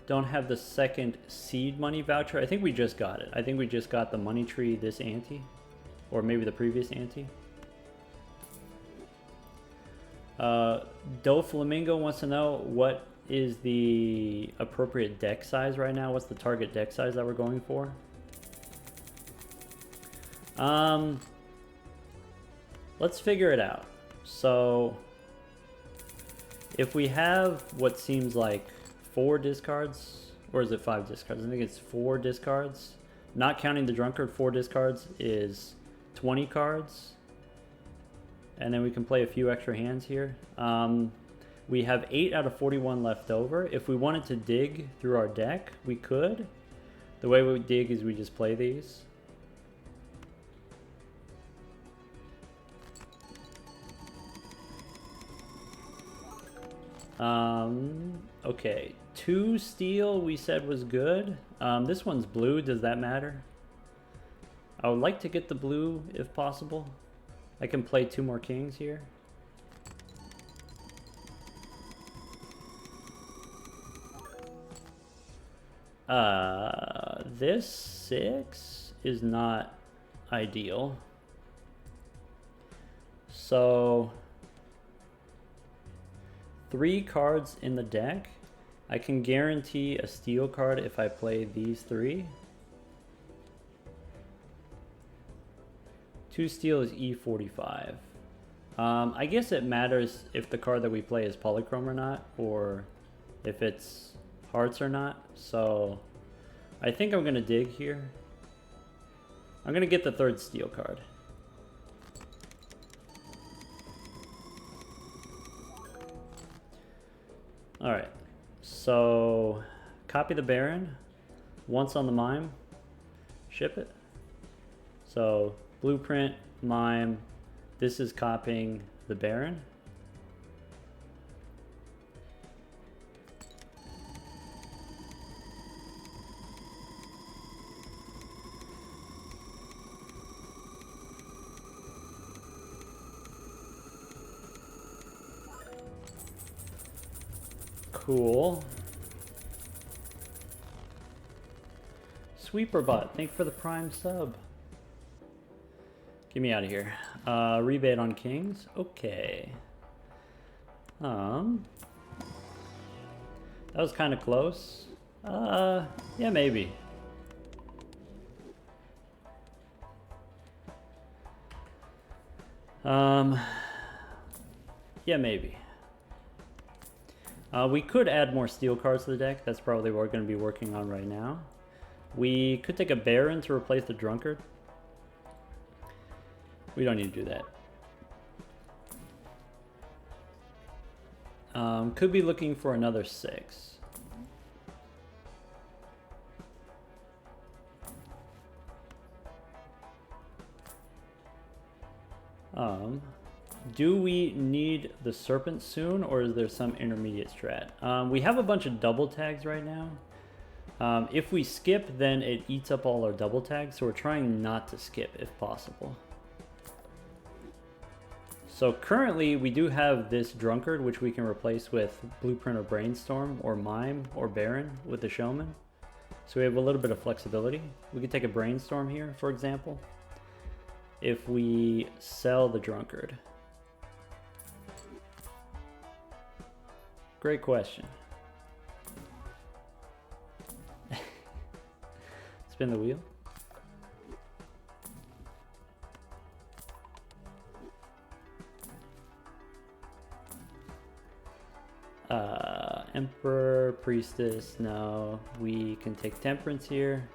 Don't have the second seed money voucher. I think we just got it. I think we just got the money tree this ante. Or maybe the previous ante. Doflamingo wants to know, what is the appropriate deck size right now? What's the target deck size that we're going for? Let's figure it out. So if we have what seems like 4 discards, or is it 5 discards? I think it's 4 discards. Not counting the drunkard, 4 discards is 20 cards. And then we can play a few extra hands here. We have 8 out of 41 left over. If we wanted to dig through our deck, we could. The way we dig is we just play these. Okay, 2 steel we said was good. This one's blue, does that matter? I would like to get the blue if possible. I can play 2 more kings here. This 6 is not ideal. So 3 cards in the deck. I can guarantee a steel card if I play these 3. 2 steel is E45. I guess it matters if the card that we play is polychrome or not, or if it's hearts or not. So I think I'm gonna dig here. I'm gonna get the 3rd steel card. Alright, so copy the Baron once on the mime, ship it. So blueprint, mime, this is copying the Baron. Cool. Sweeperbot, thank you for the prime sub. Get me out of here. Rebate on kings. Okay. That was kind of close. Yeah, maybe. Yeah, maybe. We could add more steel cards to the deck. That's probably what we're going to be working on right now. We could take a Baron to replace the Drunkard. We don't need to do that. Could be looking for another 6. Do we need the Serpent soon, or is there some intermediate strat? We have a bunch of double tags right now. If we skip, then it eats up all our double tags, so we're trying not to skip if possible. So currently, we do have this Drunkard, which we can replace with Blueprint or Brainstorm, or Mime, or Baron with the Showman. So we have a little bit of flexibility. We could take a Brainstorm here, for example, if we sell the Drunkard. Great question. Spin the wheel. Emperor, Priestess, no. We can take Temperance here.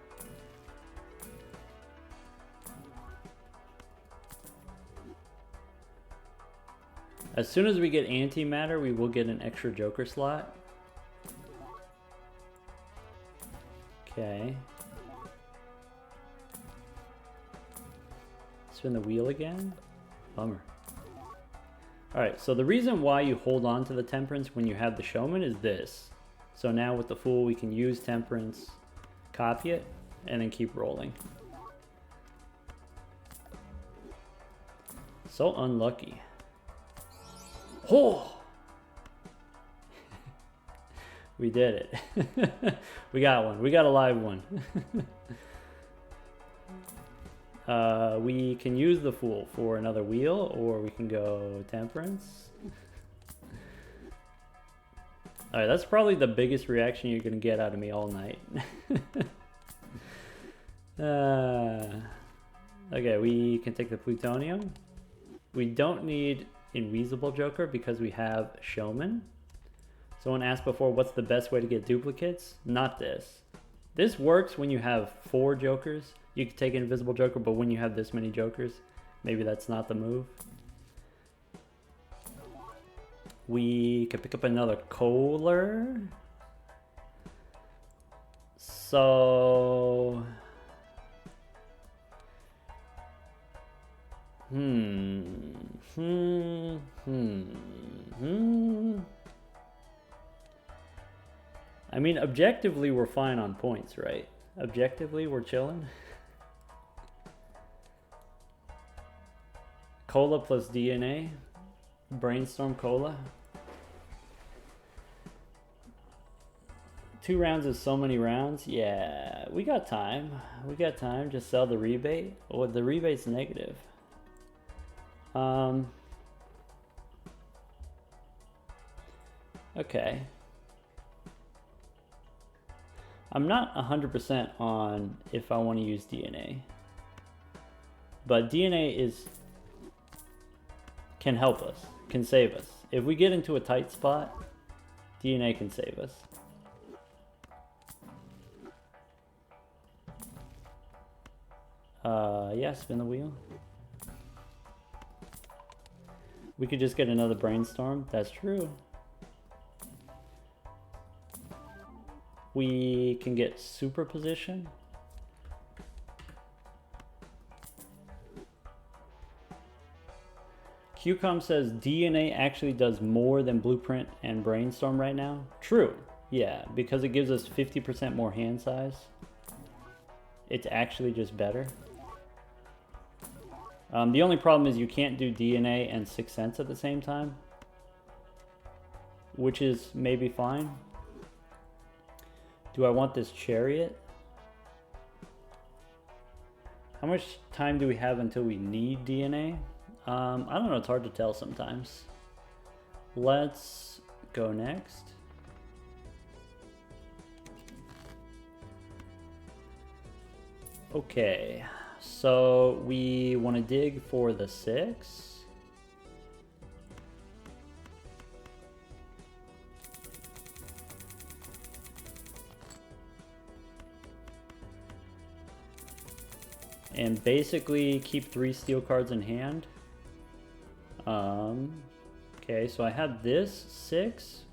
As soon as we get antimatter, we will get an extra Joker slot. Okay. Spin the wheel again. Bummer. Alright, so the reason why you hold on to the Temperance when you have the Showman is this. So now with the Fool, we can use Temperance, copy it, and then keep rolling. So unlucky. Oh! We did it. We got one. We got a live one. We can use the Fool for another wheel, or we can go Temperance. Alright, that's probably the biggest reaction you're going to get out of me all night. Okay, we can take the Plutonium. We don't need Invisible Joker because we have Showman. Someone asked before, what's the best way to get duplicates? Not this. This works when you have 4 Jokers. You can take an Invisible Joker, but when you have this many Jokers, maybe that's not the move. We could pick up another Kohler. So... I mean, objectively, we're fine on points, right? Objectively, we're chilling. Cola plus DNA. Brainstorm Cola. 2 rounds is so many rounds. Yeah, we got time. We got time. Just sell the rebate. Oh, the rebate's negative. Okay. I'm not 100% on if I want to use DNA. But DNA can help us, can save us. If we get into a tight spot, DNA can save us. Yeah, spin the wheel. We could just get another Brainstorm. That's true. We can get Superposition. QCOM says DNA actually does more than Blueprint and Brainstorm right now. True. Yeah, because it gives us 50% more hand size. It's actually just better. The only problem is you can't do DNA and Sixth Sense at the same time. which is maybe fine. Do I want this chariot? How much time do we have until we need DNA? I don't know, it's hard to tell sometimes. Let's go next. Okay, so we want to dig for the 6. And basically keep 3 steel cards in hand. Okay, so I have this 6.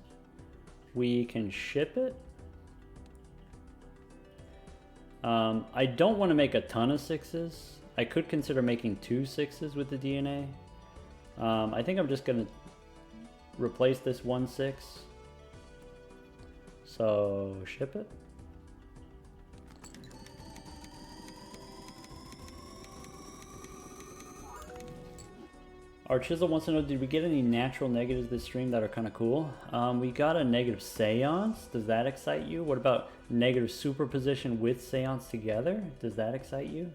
We can ship it. I don't want to make a ton of 6s. I could consider making 2 6s with the DNA. I think I'm just going to replace this 1 6. So ship it. Our Chisel wants to know, did we get any natural negatives this stream that are kind of cool? We got a negative seance. Does that excite you? What about negative superposition with seance together? Does that excite you?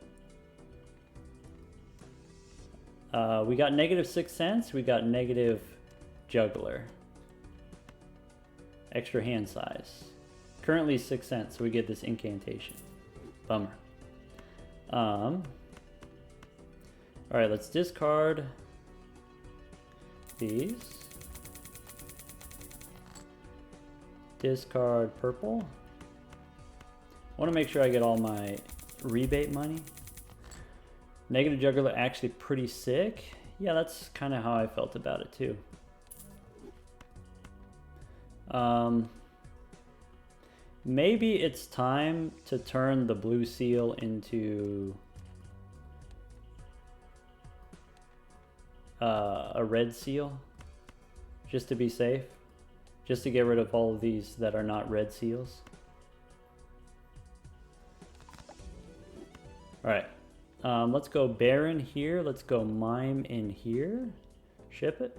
We got negative 6 cents. We got negative juggler. Extra hand size. Currently 6 cents, so we get this incantation. Bummer. Alright, let's discard these. Discard purple. I want to make sure I get all my rebate money. Negative juggler actually pretty sick. Yeah, that's kind of how I felt about it too. Maybe it's time to turn the blue seal into a red seal, just to be safe, just to get rid of all of these that are not red seals. All right, let's go Baron here. Let's go Mime in here. Ship it.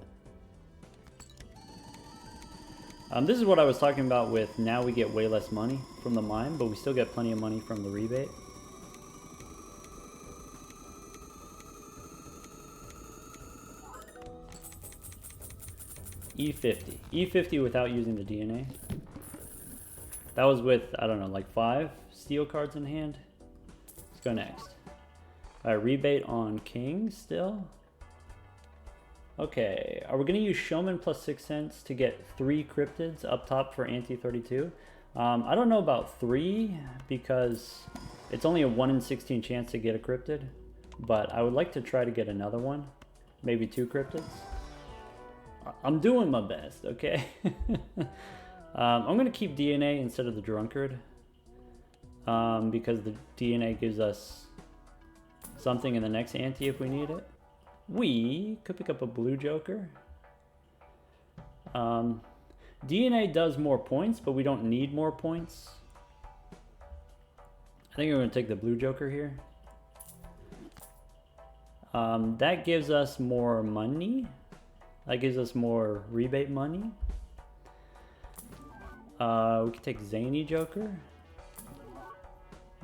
This is what I was talking about with now we get way less money from the Mime, but we still get plenty of money from the rebate. E50. E50 without using the DNA. That was with, I don't know, like 5 steel cards in hand. Let's go next. Alright, rebate on King still. Okay, are we going to use Showman plus 6 cents to get 3 cryptids up top for Ante 32? I don't know about 3 because it's only a 1 in 16 chance to get a cryptid, but I would like to try to get another one. Maybe 2 cryptids. I'm doing my best, okay? I'm going to keep DNA instead of the Drunkard because the DNA gives us something in the next ante if we need it. We could pick up a blue Joker. DNA does more points, but we don't need more points. I think I'm going to take the blue Joker here. That gives us more money. That gives us more rebate money. We could take Zany Joker.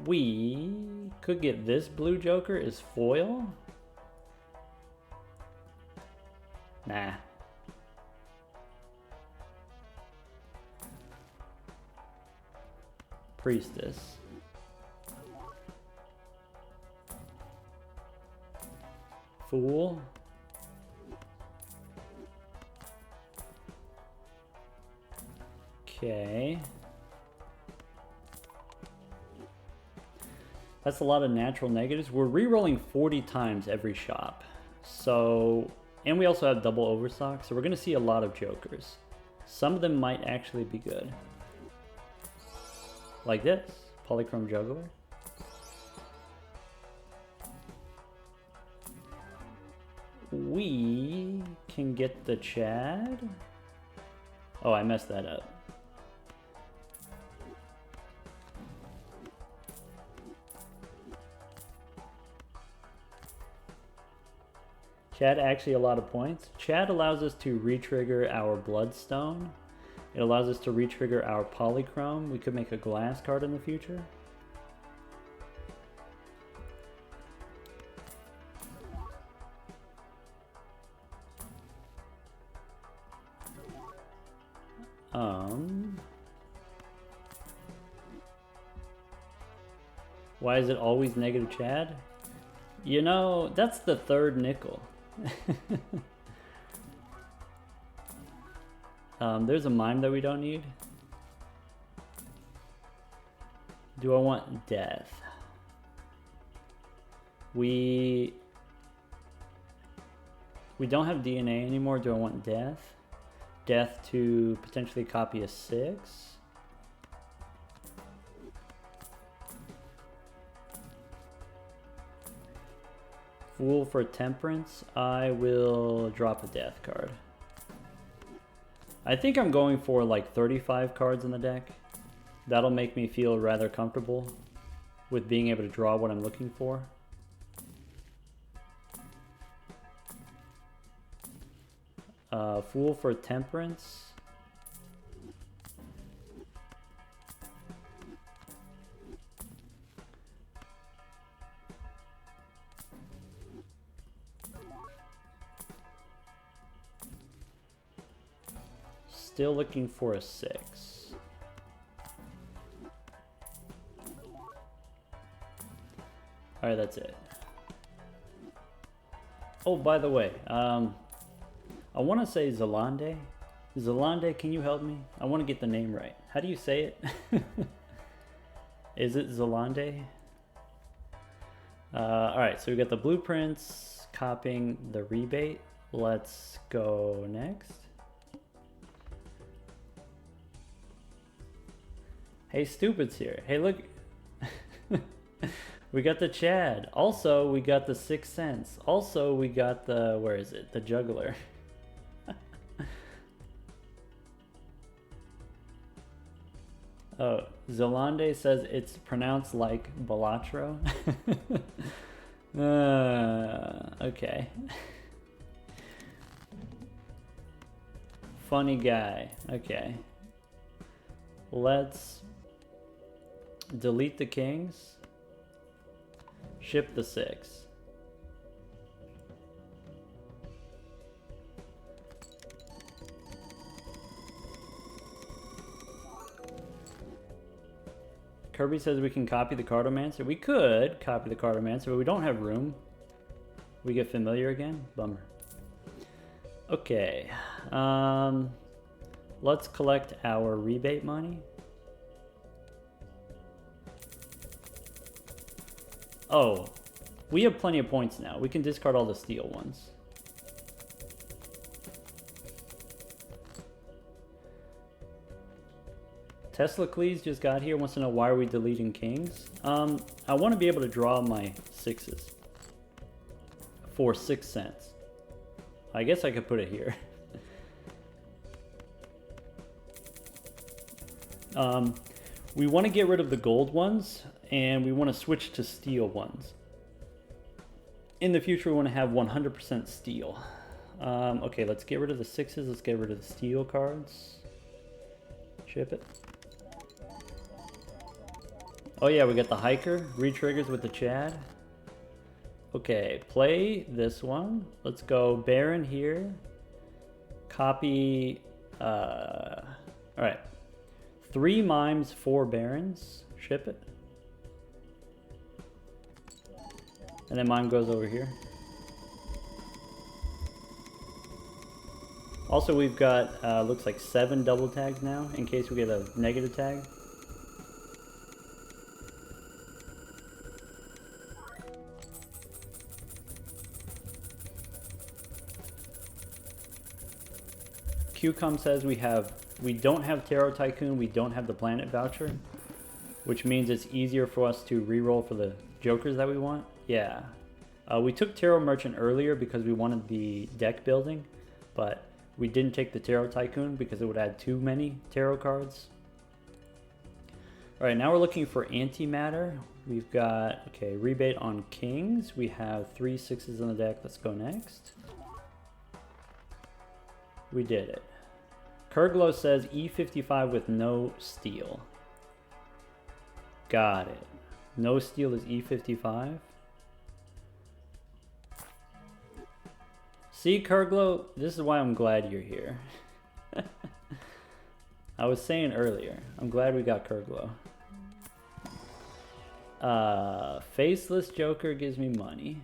We could get this blue Joker as foil. Nah. Priestess. Fool. Okay. That's a lot of natural negatives. We're re-rolling 40 times every shop. So, and we also have double overstock, so we're going to see a lot of Jokers. Some of them might actually be good. Like this, Polychrome Juggler. We can get the Chad. Oh, I messed that up. Chad actually a lot of points. Chad allows us to re-trigger our Bloodstone. It allows us to re-trigger our polychrome. We could make a glass card in the future. Why is it always negative Chad? You know, that's the third nickel. There's a mime that we don't need. Do I want death? We don't have DNA anymore. Do I want death? Death to potentially copy a 6. Fool for temperance. I will drop a death card. I think I'm going for like 35 cards in the deck. That'll make me feel rather comfortable with being able to draw what I'm looking for. Fool for temperance. Still looking for a 6. Alright, that's it. Oh, by the way, I want to say Zalande. Zalande, can you help me? I want to get the name right. How do you say it? Is it Zalande? Alright, so we got the blueprints, copying the rebate. Let's go next. Hey, Stupid's here. Hey, look. We got the Chad. Also, we got the 6th Sense. Also, we got the, where is it? The Juggler. Oh, Zalande says it's pronounced like Balatro. Okay. Funny guy. Okay. Let's delete the kings. Ship the 6. Kirby says we can copy the Cartomancer. We could copy the Cartomancer, but we don't have room. We get familiar again? Bummer. Okay. Let's collect our rebate money. Oh, we have plenty of points now. We can discard all the steel ones. Teslacles just got here, wants to know why are we deleting kings. I want to be able to draw my 6s for 6 cents. I guess I could put it here. We want to get rid of the gold ones, and we want to switch to steel ones. In the future, we want to have 100% steel. Okay, let's get rid of the 6s. Let's get rid of the steel cards. Ship it. Oh yeah, we got the hiker. Re-triggers with the Chad. Okay, play this one. Let's go Baron here. Copy. Alright. 3 mimes, 4 barons. Ship it. And then mime goes over here. Also, we've got, looks like 7 double tags now, in case we get a negative tag. QCOM says we don't have Tarot Tycoon, we don't have the Planet Voucher, which means it's easier for us to re-roll for the jokers that we want. Yeah. We took Tarot Merchant earlier because we wanted the deck building, but we didn't take the Tarot Tycoon because it would add too many tarot cards. Alright, now we're looking for antimatter. We've got, okay, rebate on kings. We have 3 6s on the deck. Let's go next. We did it. Kurglo says E55 with no steel. Got it. No steel is E55. See, Kurglo, this is why I'm glad you're here. I was saying earlier, I'm glad we got Kurglo. Faceless Joker gives me money.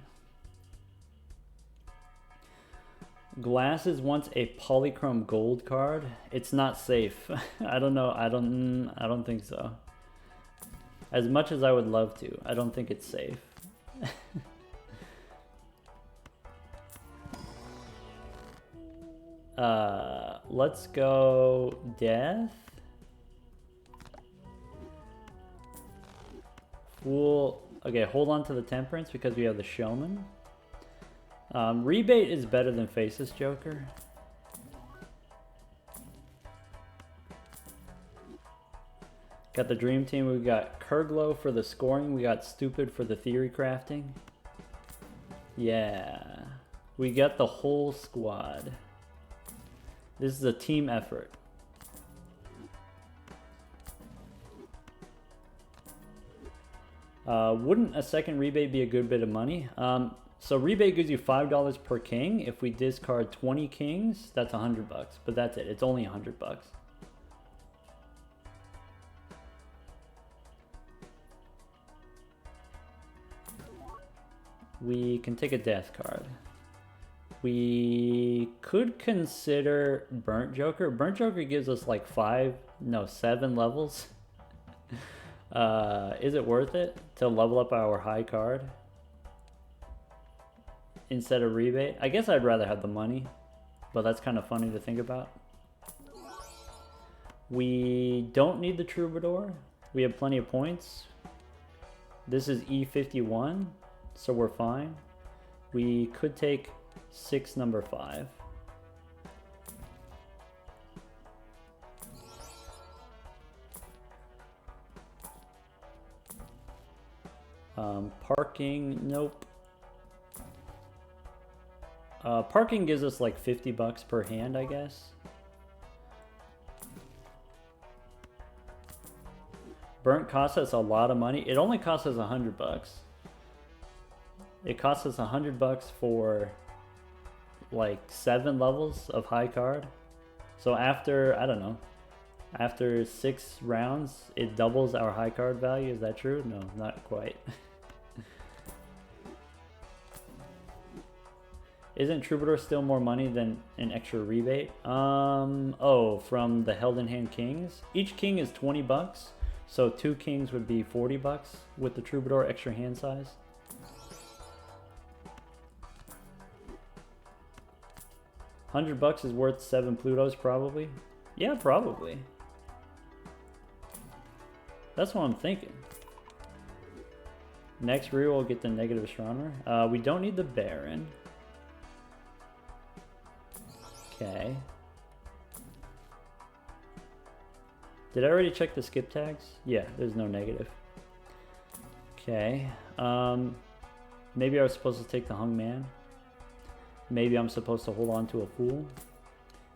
Glasses wants a polychrome gold card. It's not safe. I don't know. I don't think so. As much as I would love to, I don't think it's safe. Let's go death. Fool. Okay, hold on to the temperance because we have the showman. Rebate is better than Faceless Joker. Got the dream team. We got Kurglo for the scoring. We got Stupid for the theory crafting. Yeah. We got the whole squad. This is a team effort. Wouldn't a second rebate be a good bit of money? So rebate gives you $5 per king. If we discard 20 kings, that's $100 bucks. But that's it. It's only $100 bucks. We can take a death card. We could consider Burnt Joker. Burnt Joker gives us like 7 levels. Is it worth it to level up our high card instead of rebate? I guess I'd rather have the money, but that's kind of funny to think about. We don't need the Troubadour. We have plenty of points. This is E51, so we're fine. We could take 6 number 5. Parking, nope. Parking gives us like 50 bucks per hand, I guess. Burnt costs us a lot of money. It only costs us 100 bucks. It costs us 100 bucks for like 7 levels of high card. So after, I don't know, after 6 rounds, it doubles our high card value. Is that true? No, not quite. Isn't Troubadour still more money than an extra rebate? Oh, from the Held in Hand Kings? Each king is 20 bucks. So 2 kings would be 40 bucks with the Troubadour extra hand size. $100 is worth 7 Plutos probably. Yeah, probably. That's what I'm thinking. Next reroll will get the negative astronomer. We don't need the Baron. Okay. Did I already check the skip tags? Yeah, there's no negative. Okay. Maybe I was supposed to take the Hung Man. Maybe I'm supposed to hold on to a Fool.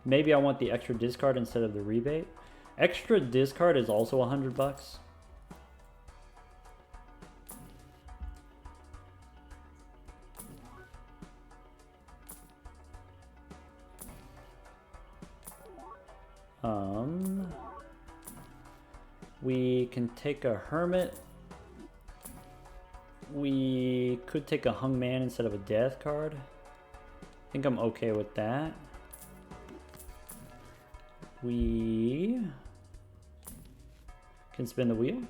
Maybe I want the extra discard instead of the rebate. Extra discard is also 100 bucks. We can take a Hermit. We could take a Hung Man instead of a Death card. I think I'm okay with that. We can spin the wheel.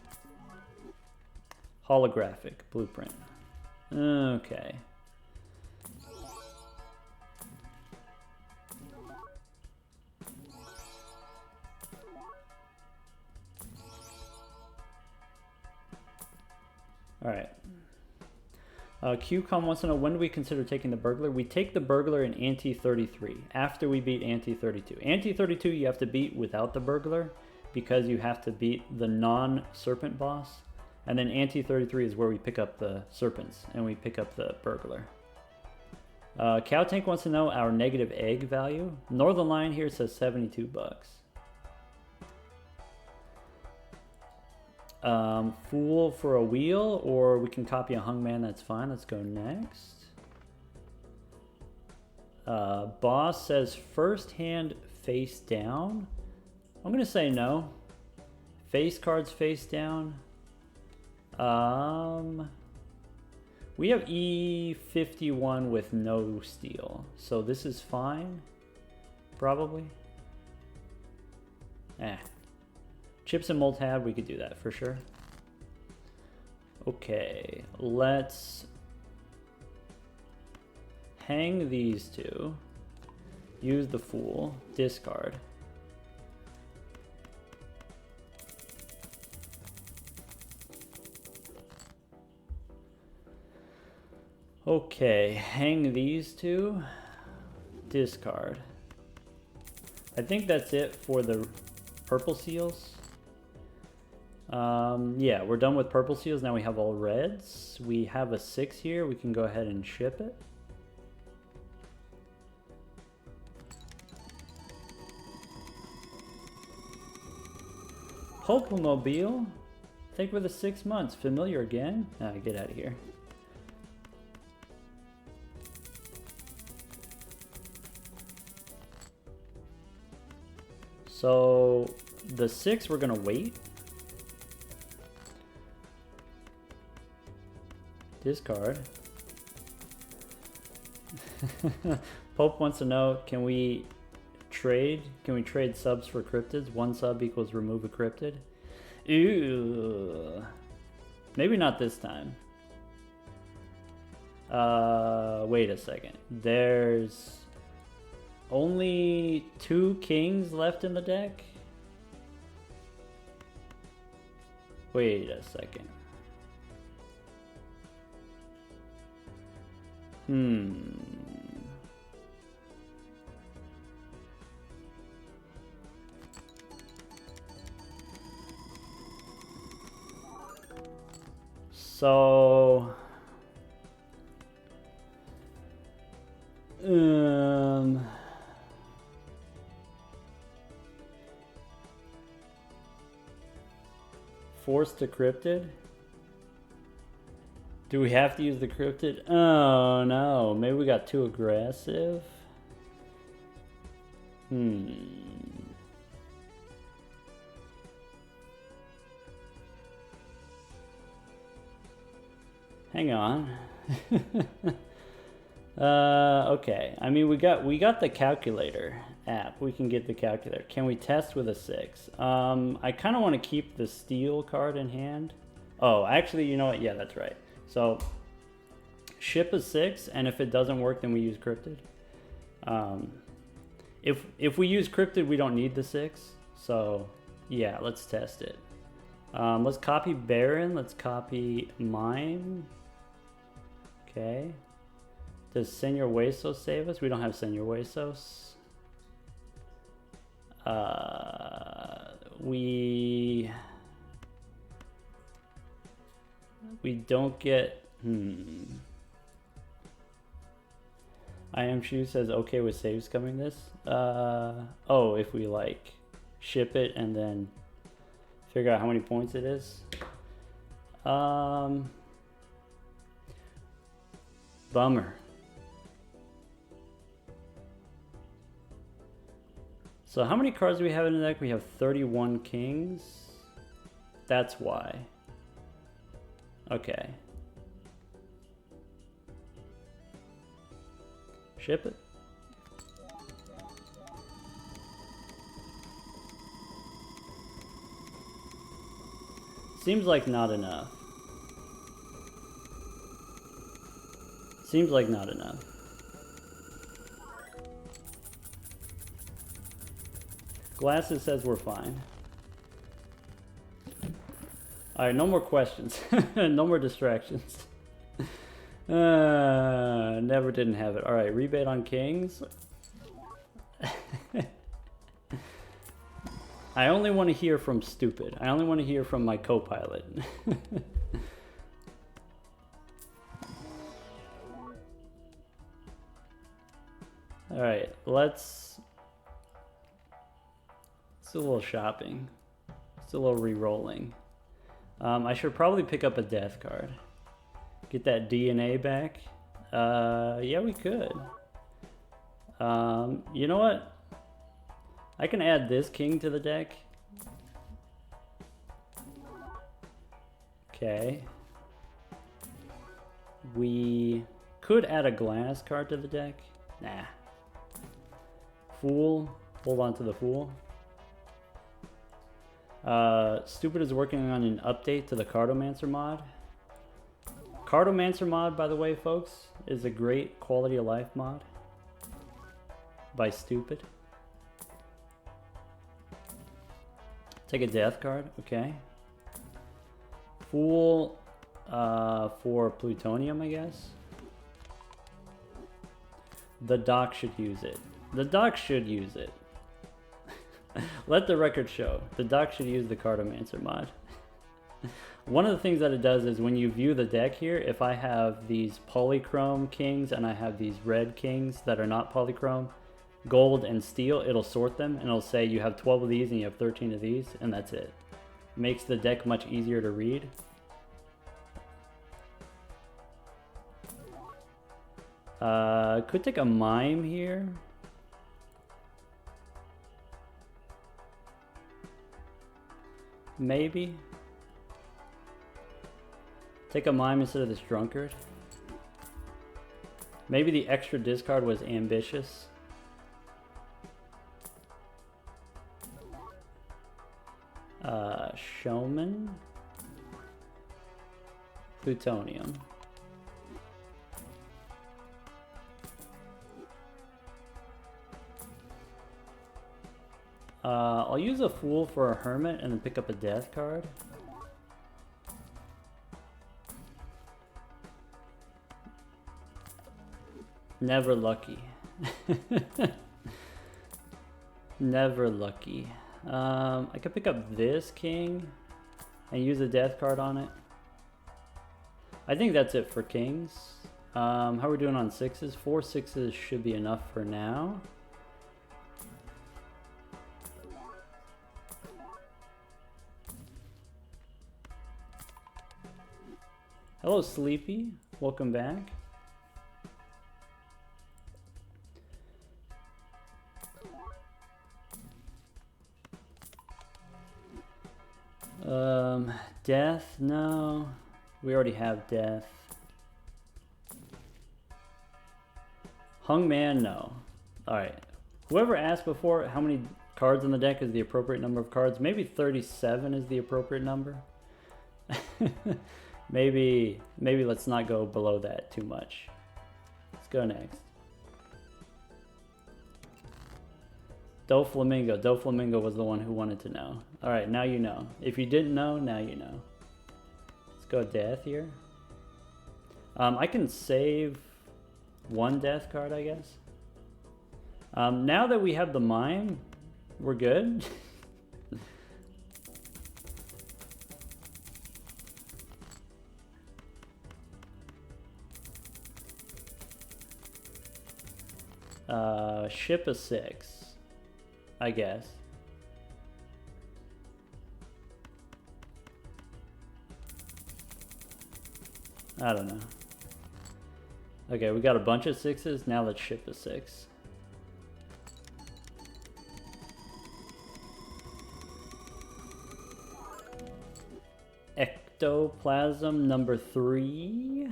Holographic blueprint. Okay. All right. QCOM wants to know, when do we consider taking the burglar? We take the burglar in Ante 33 after we beat Ante 32. Ante 32 you have to beat without the burglar because you have to beat the non-serpent boss. And then Ante 33 is where we pick up the serpents and we pick up the burglar. Cow Tank wants to know our negative egg value. Northern Line here says 72 bucks. Fool for a wheel, or we can copy a hung man, that's fine. Let's go next. Boss says first hand face down. I'm gonna say no. Face cards face down. We have E51 with no steel, so this is fine, probably. Chips and mold tab, we could do that for sure. Okay, let's hang these two. Use the fool, discard. Okay, hang these two, discard. I think that's it for the purple seals. Yeah, we're done with purple seals. Now we have all reds. We have a 6 here. We can go ahead and ship it. Hopemobile. Thank you for the 6 months. Familiar again? Get out of here. So the 6 we're gonna wait. Discard. Pope wants to know, can we trade? Can we trade subs for cryptids? 1 sub equals remove a cryptid. Ew. Maybe not this time. Wait a second. There's only 2 kings left in the deck? Wait a second. So forced to cryptid? Do we have to use the cryptid? Oh no, maybe we got too aggressive. Hang on. Okay. I mean, we got the calculator app. We can get the calculator. Can we test with a 6? I kind of want to keep the steel card in hand. Oh, actually, you know what? Yeah, that's right. So ship a 6, and if it doesn't work, then we use cryptid. If we use cryptid, we don't need the 6. So yeah, let's test it. Let's copy Baron. Let's copy Mime. Okay. Does Senor Huesos save us? We don't have Senor Huesos. We don't get. I am Shoe says okay with saves coming this. Oh, if we like ship it and then figure out how many points it is. Bummer. So how many cards do we have in the deck? We have 31 kings. That's why. Okay. Ship it. Seems like not enough. Seems like not enough. Glasses says we're fine. Alright, no more questions. No more distractions. Never didn't have it. Alright, rebate on kings. I only want to hear from stupid. I only want to hear from my co-pilot. Alright, let's do a little shopping. Let's do a little re-rolling. I should probably pick up a death card. Get that DNA back. Yeah, we could. You know what? I can add this king to the deck. Okay. We could add a glass card to the deck. Nah. Fool. Hold on to the Fool. Stupid is working on an update to the Cartomancer mod. Cartomancer mod, by the way, folks, is a great quality of life mod by Stupid. Take a death card, okay. Fool for plutonium, I guess. The doc should use it. The doc should use it. Let the record show. The doc should use the Cartomancer mod. One of the things that it does is when you view the deck here, if I have these polychrome kings and I have these red kings that are not polychrome, gold and steel, it'll sort them and it'll say you have 12 of these and you have 13 of these, and that's it. Makes the deck much easier to read. Could take a mime here. Maybe. Take a mime instead of this drunkard. Maybe the extra discard was ambitious. Showman. Plutonium. I'll use a Fool for a Hermit and then pick up a death card. Never lucky. Never lucky. I could pick up this king and use a death card on it. I think that's it for kings. How are we doing on sixes? 4 sixes should be enough for now. Hello, Sleepy. Welcome back. Death? No. We already have death. Hung Man? No. Alright. Whoever asked before how many cards in the deck is the appropriate number of cards, maybe 37 is the appropriate number. Maybe let's not go below that too much. Let's go next. Doflamingo. Doflamingo was the one who wanted to know. Alright, now you know. If you didn't know, now you know. Let's go death here. I can save one death card, I guess. Now that we have the mime, we're good. Ship a 6, I guess. I don't know. Okay, we got a bunch of 6s. Now let's ship a 6. Ectoplasm number 3.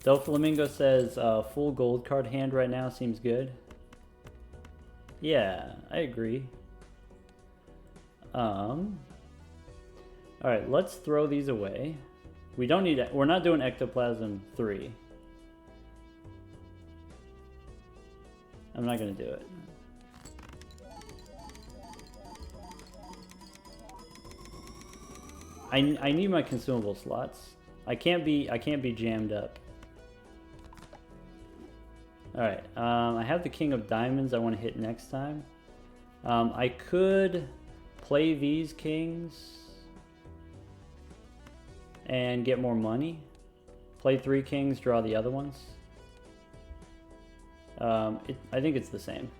Doflamingo says full gold card hand right now seems good. Yeah, I agree. Alright, let's throw these away. We don't need it. We're not doing Ectoplasm 3. I'm not gonna do it. I need my consumable slots. I can't be jammed up. Alright, I have the King of Diamonds I want to hit next time. I could play these kings and get more money. Play 3 kings, draw the other ones. I think it's the same.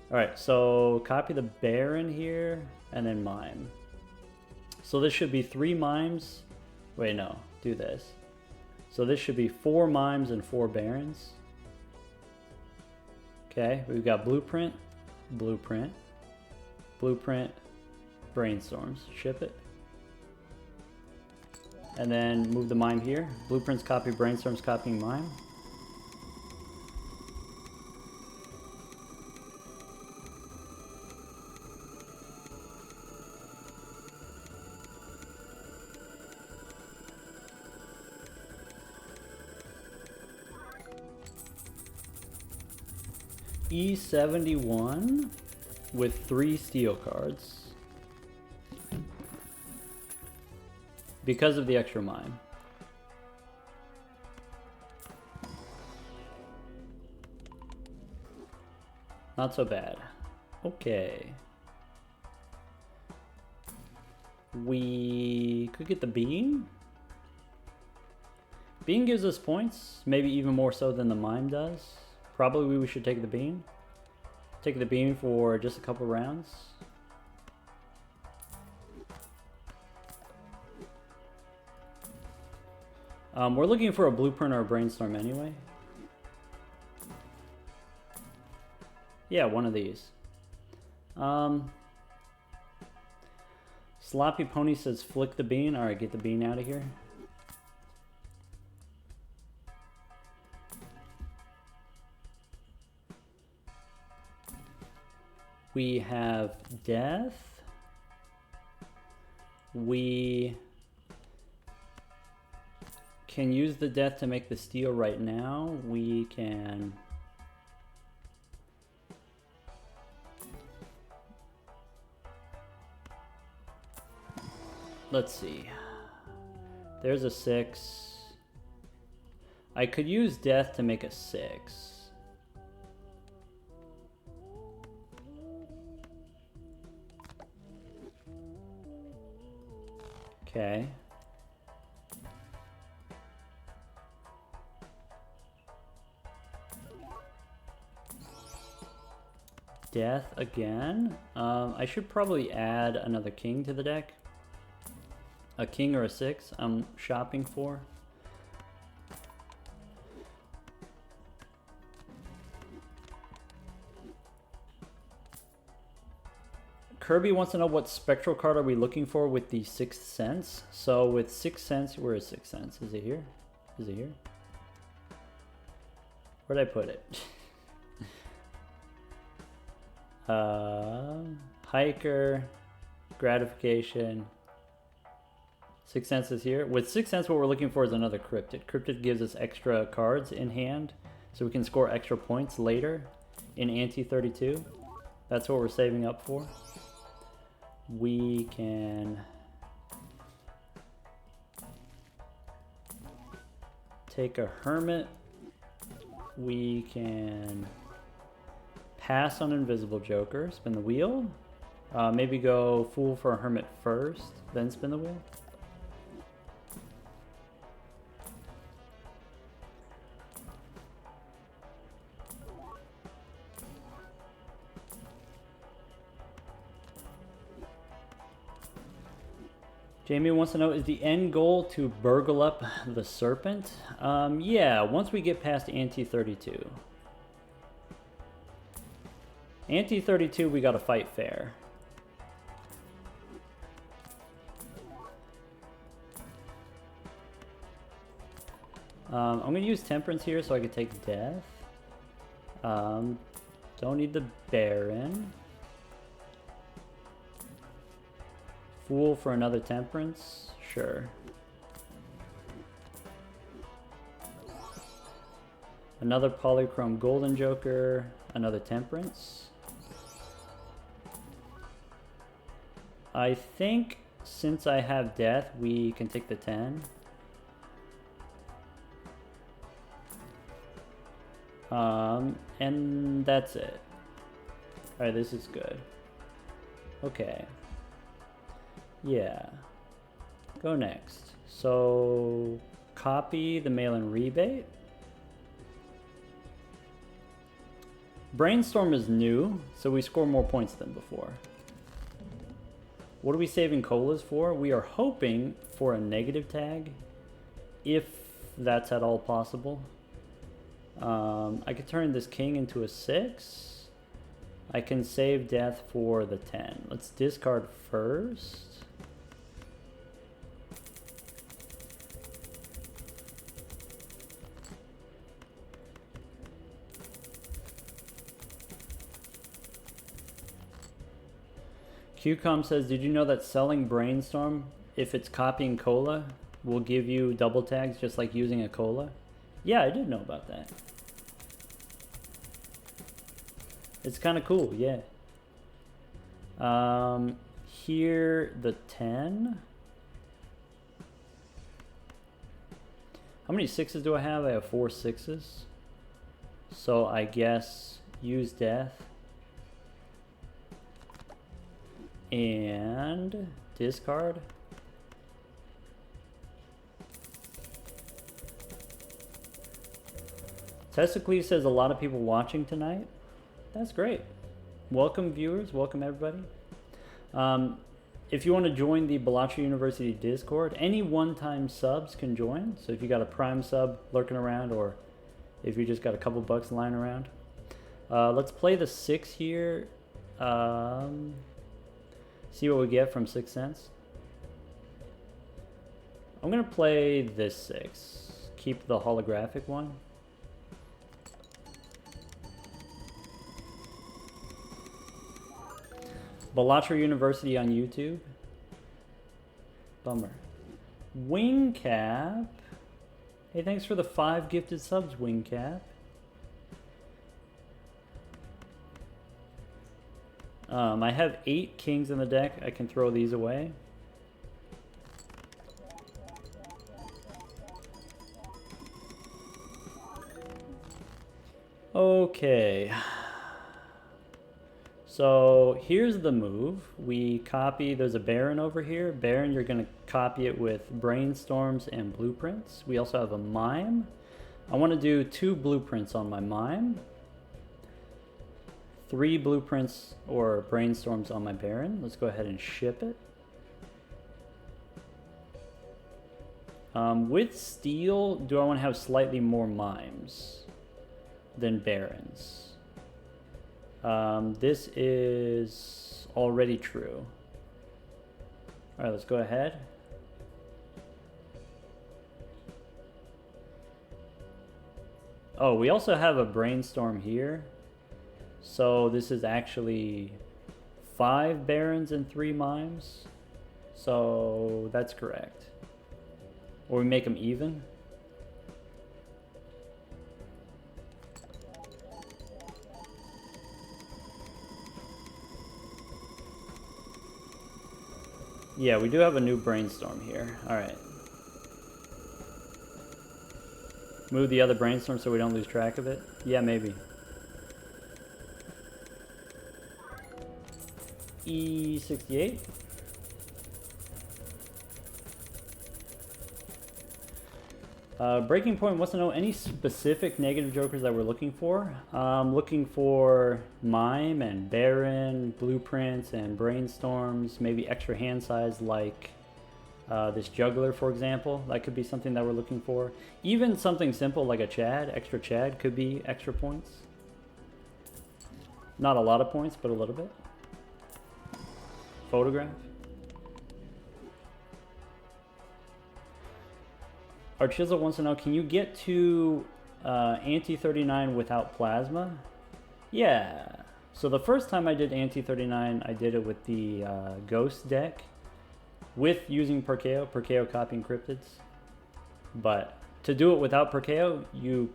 Alright, so copy the Baron here, and then mime. So this should be 3 mimes. Wait, no, do this. So this should be 4 mimes and 4 barons. Okay, we've got blueprint, blueprint, blueprint, brainstorms. Ship it. And then move the mime here. Blueprints copy brainstorms, copying mime. E71 with 3 steel cards because of the extra mime. Not so bad. Okay. We could get the bean. Bean gives us points, maybe even more so than the mime does. Probably we should take the bean. Take the bean for just a couple rounds. We're looking for a blueprint or a brainstorm anyway. Yeah, one of these. Sloppy Pony says flick the bean. Alright, get the bean out of here. We have death. We can use the death to make the steel right now. We can... Let's see. There's a 6. I could use death to make a 6. Okay. Death again. I should probably add another king to the deck. A king or a 6 I'm shopping for. Kirby wants to know what spectral card are we looking for with the 6th Sense. So with 6th Sense, where is 6th Sense? Is it here? Is it here? Where'd I put it? Hiker, gratification. 6th Sense is here. With 6th Sense, what we're looking for is another Cryptid. Cryptid gives us extra cards in hand, so we can score extra points later in Ante 32. That's what we're saving up for. We can take a Hermit. We can pass on Invisible Joker, spin the wheel. Maybe go Fool for a Hermit first, then spin the wheel. Jamie wants to know, is the end goal to burgle up the Serpent? Yeah, once we get past Ante 32. Ante 32, we gotta fight fair. I'm gonna use Temperance here so I can take Death. Don't need the Baron. Fool for another Temperance? Sure. Another Polychrome Golden Joker, another Temperance. I think since I have Death, we can take the 10. And that's it. Alright, this is good. Okay. Yeah. Go next. So, copy the mail-in rebate. Brainstorm is new, so we score more points than before. What are we saving colas for? We are hoping for a negative tag, if that's at all possible. I could turn this king into a 6. I can save death for the 10. Let's discard first. QCOM says, did you know that selling Brainstorm, if it's copying cola, will give you double tags just like using a cola? Yeah, I did know about that. It's kind of cool, yeah. Here, the 10. How many 6s do I have? I have 4 6s. So I guess use death. And discard. Testicles says a lot of people watching tonight. That's great. Welcome viewers, welcome everybody. If you want to join the Balatro University Discord, any one-time subs can join. So if you got a Prime sub lurking around, or if you just got a couple bucks lying around. Let's play the 6 here. See what we get from 6 cents. I'm gonna play this 6. Keep the holographic one. Balatro University on YouTube. Bummer. Wingcap. Hey, thanks for the 5 gifted subs, Wingcap. I have 8 kings in the deck. I can throw these away. Okay. So here's the move. We copy, there's a Baron over here. Baron, you're going to copy it with Brainstorms and Blueprints. We also have a Mime. I want to do 2 Blueprints on my Mime. 3 Blueprints or Brainstorms on my Baron. Let's go ahead and ship it. With Steel, do I want to have slightly more Mimes than Barons? This is already true. All right, let's go ahead. Oh, we also have a Brainstorm here. So this is actually 5 Barons and 3 Mimes. So that's correct. Or we make them even. Yeah, we do have a new Brainstorm here. All right. Move the other Brainstorm so we don't lose track of it? Yeah, maybe. E68. Breaking Point wants to know any specific negative jokers that we're looking for. Looking for Mime and Baron, Blueprints and Brainstorms, maybe extra hand size like this Juggler, for example. That could be something that we're looking for. Even something simple like a Chad, extra Chad could be extra points. Not a lot of points, but a little bit. Photograph. Our Chisel wants to know, can you get to Ante 39 without Plasma? Yeah. So the first time I did Ante 39, I did it with the Ghost deck with using Perkeo, Perkeo copying Cryptids. But to do it without Perkeo, you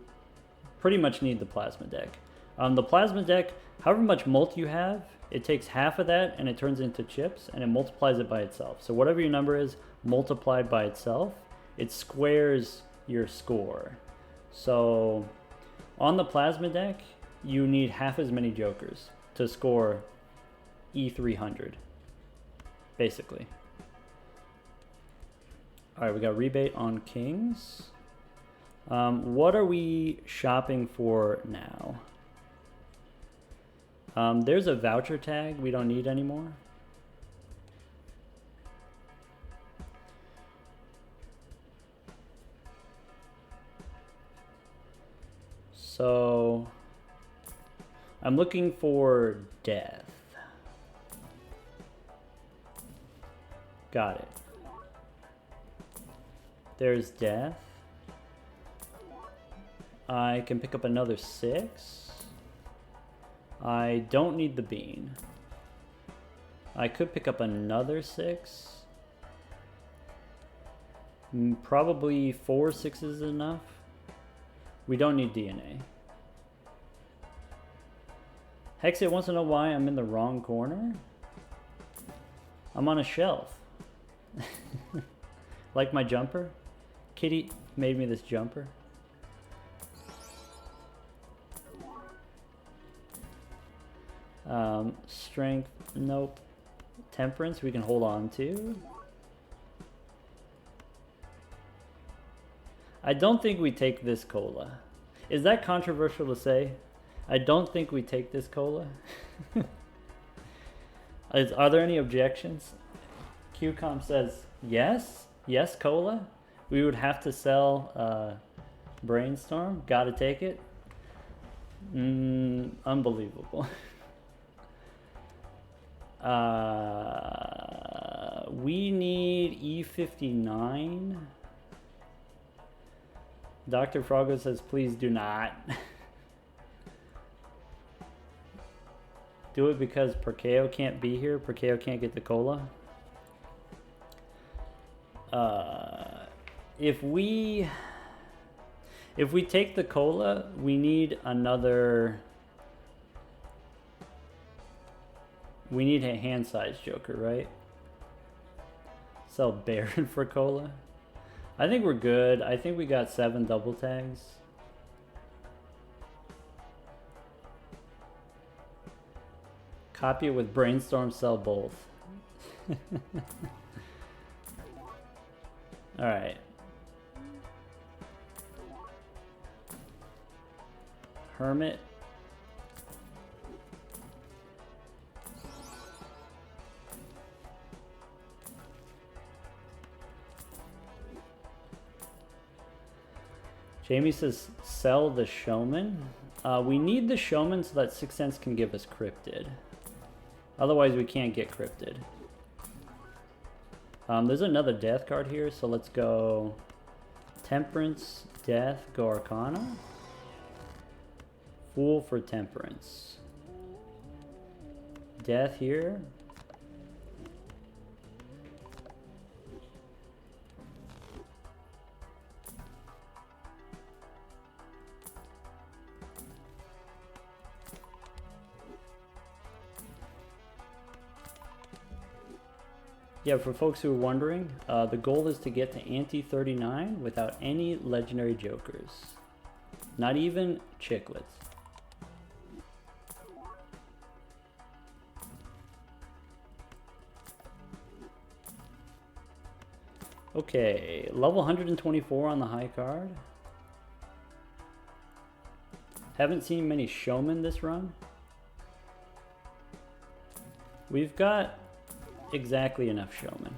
pretty much need the Plasma deck. The Plasma deck, however much mult you have, it takes half of that and it turns into chips and it multiplies it by itself. So whatever your number is multiplied by itself, it squares your score. So on the Plasma deck, you need half as many jokers to score E300. basically. All right, we got rebate on kings. What are we shopping for now? There's a voucher tag we don't need anymore. So I'm looking for death. Got it. There's death. I can pick up another 6. I don't need the bean. I could pick up another 6. Probably 4 6s is enough. We don't need DNA. Hexit wants to know why I'm in the wrong corner. I'm on a shelf. Like my jumper? Kitty made me this jumper. Strength, nope. Temperance, we can hold on to. I don't think we take this cola. Is that controversial to say? I don't think we take this cola. Are there any objections? QCOM says yes. Yes, cola. We would have to sell Brainstorm. Gotta take it. Unbelievable. We need E59. Dr. Froggo says, please do not. Do it because Perkeo can't be here. Perkeo can't get the cola. If we take the cola, we need another. We need a hand-sized Joker, right? Sell Baron for cola. I think we're good. I think we got 7 double tags. Copy it with Brainstorm, sell both. Alright. Hermit. Jamie says, sell the Showman. We need the Showman so that 6th Sense can give us Cryptid. Otherwise, we can't get Cryptid. There's another Death card here, so let's go Temperance, Death, go Arcana. Fool for Temperance. Death here. Yeah, for folks who are wondering, the goal is to get to Ante 39 without any legendary jokers. Not even chiclets. Okay, level 124 on the high card. Haven't seen many showmen this run. We've got exactly enough showmen.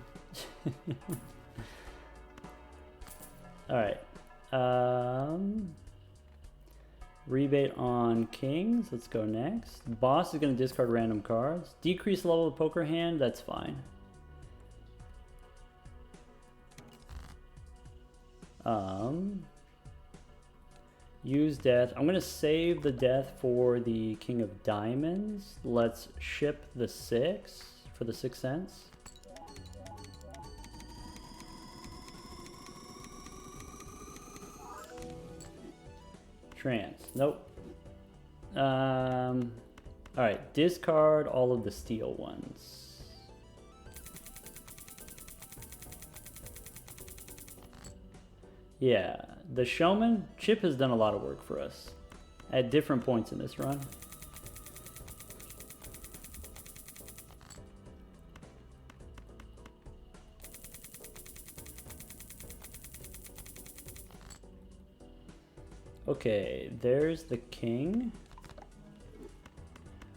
Alright. Rebate on kings. Let's go next. Boss is going to discard random cards. Decrease level of poker hand. That's fine. Use death. I'm going to save the death for the King of Diamonds. Let's ship the 6 for the 6th Sense. Trance. Nope. Alright, discard all of the steel ones. Yeah, the Showman, Chip has done a lot of work for us at different points in this run. Okay, there's the king.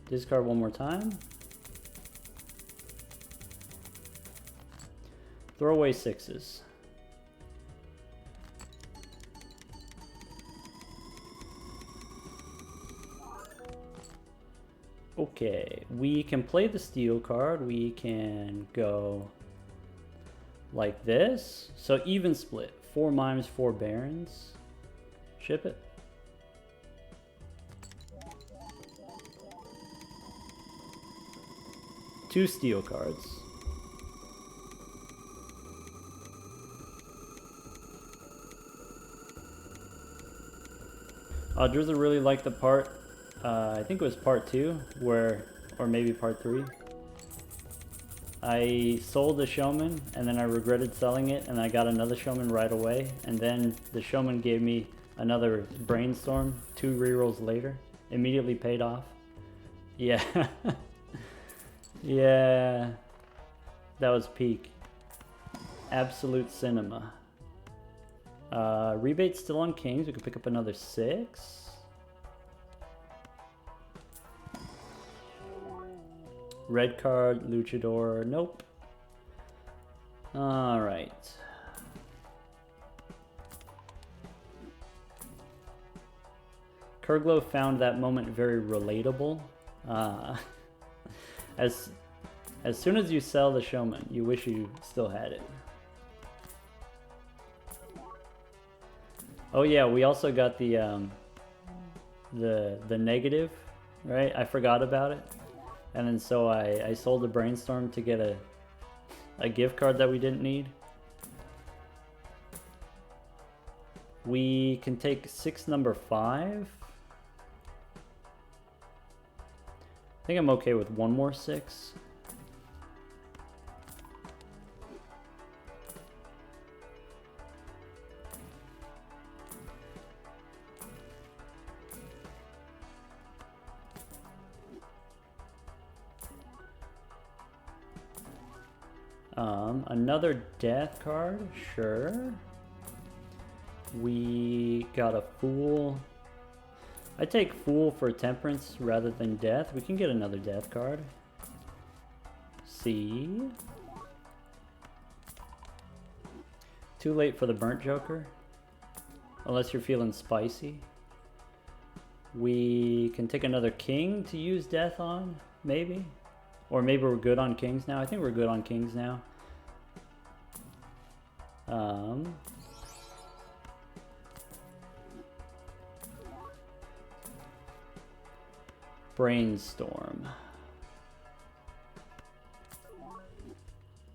Discard one more time. Throw away 6s. Okay, we can play the steel card. We can go like this. So even split. 4 mimes, 4 barons. Ship it. Two steel cards. Drizza really liked the part, I think it was part 2, where, or maybe part 3. I sold the showman, and then I regretted selling it, and I got another showman right away, and then the showman gave me another brainstorm 2 rerolls later. Immediately paid off. Yeah. Yeah. That was peak. Absolute cinema. Rebate's still on kings. We can pick up another 6. Red card, luchador. Nope. All right. Kurglo found that moment very relatable. As soon as you sell the showman, you wish you still had it. Oh yeah, we also got the negative, right? I forgot about it, and then so I sold the brainstorm to get a gift card that we didn't need. We can take 6 number 5. I think I'm okay with one more 6. Another death card, sure. We got a fool. I take fool for temperance rather than death. We can get another death card. C. Too late for the burnt joker. Unless you're feeling spicy. We can take another king to use death on, maybe. Or maybe we're good on kings now. I think we're good on kings now. Brainstorm.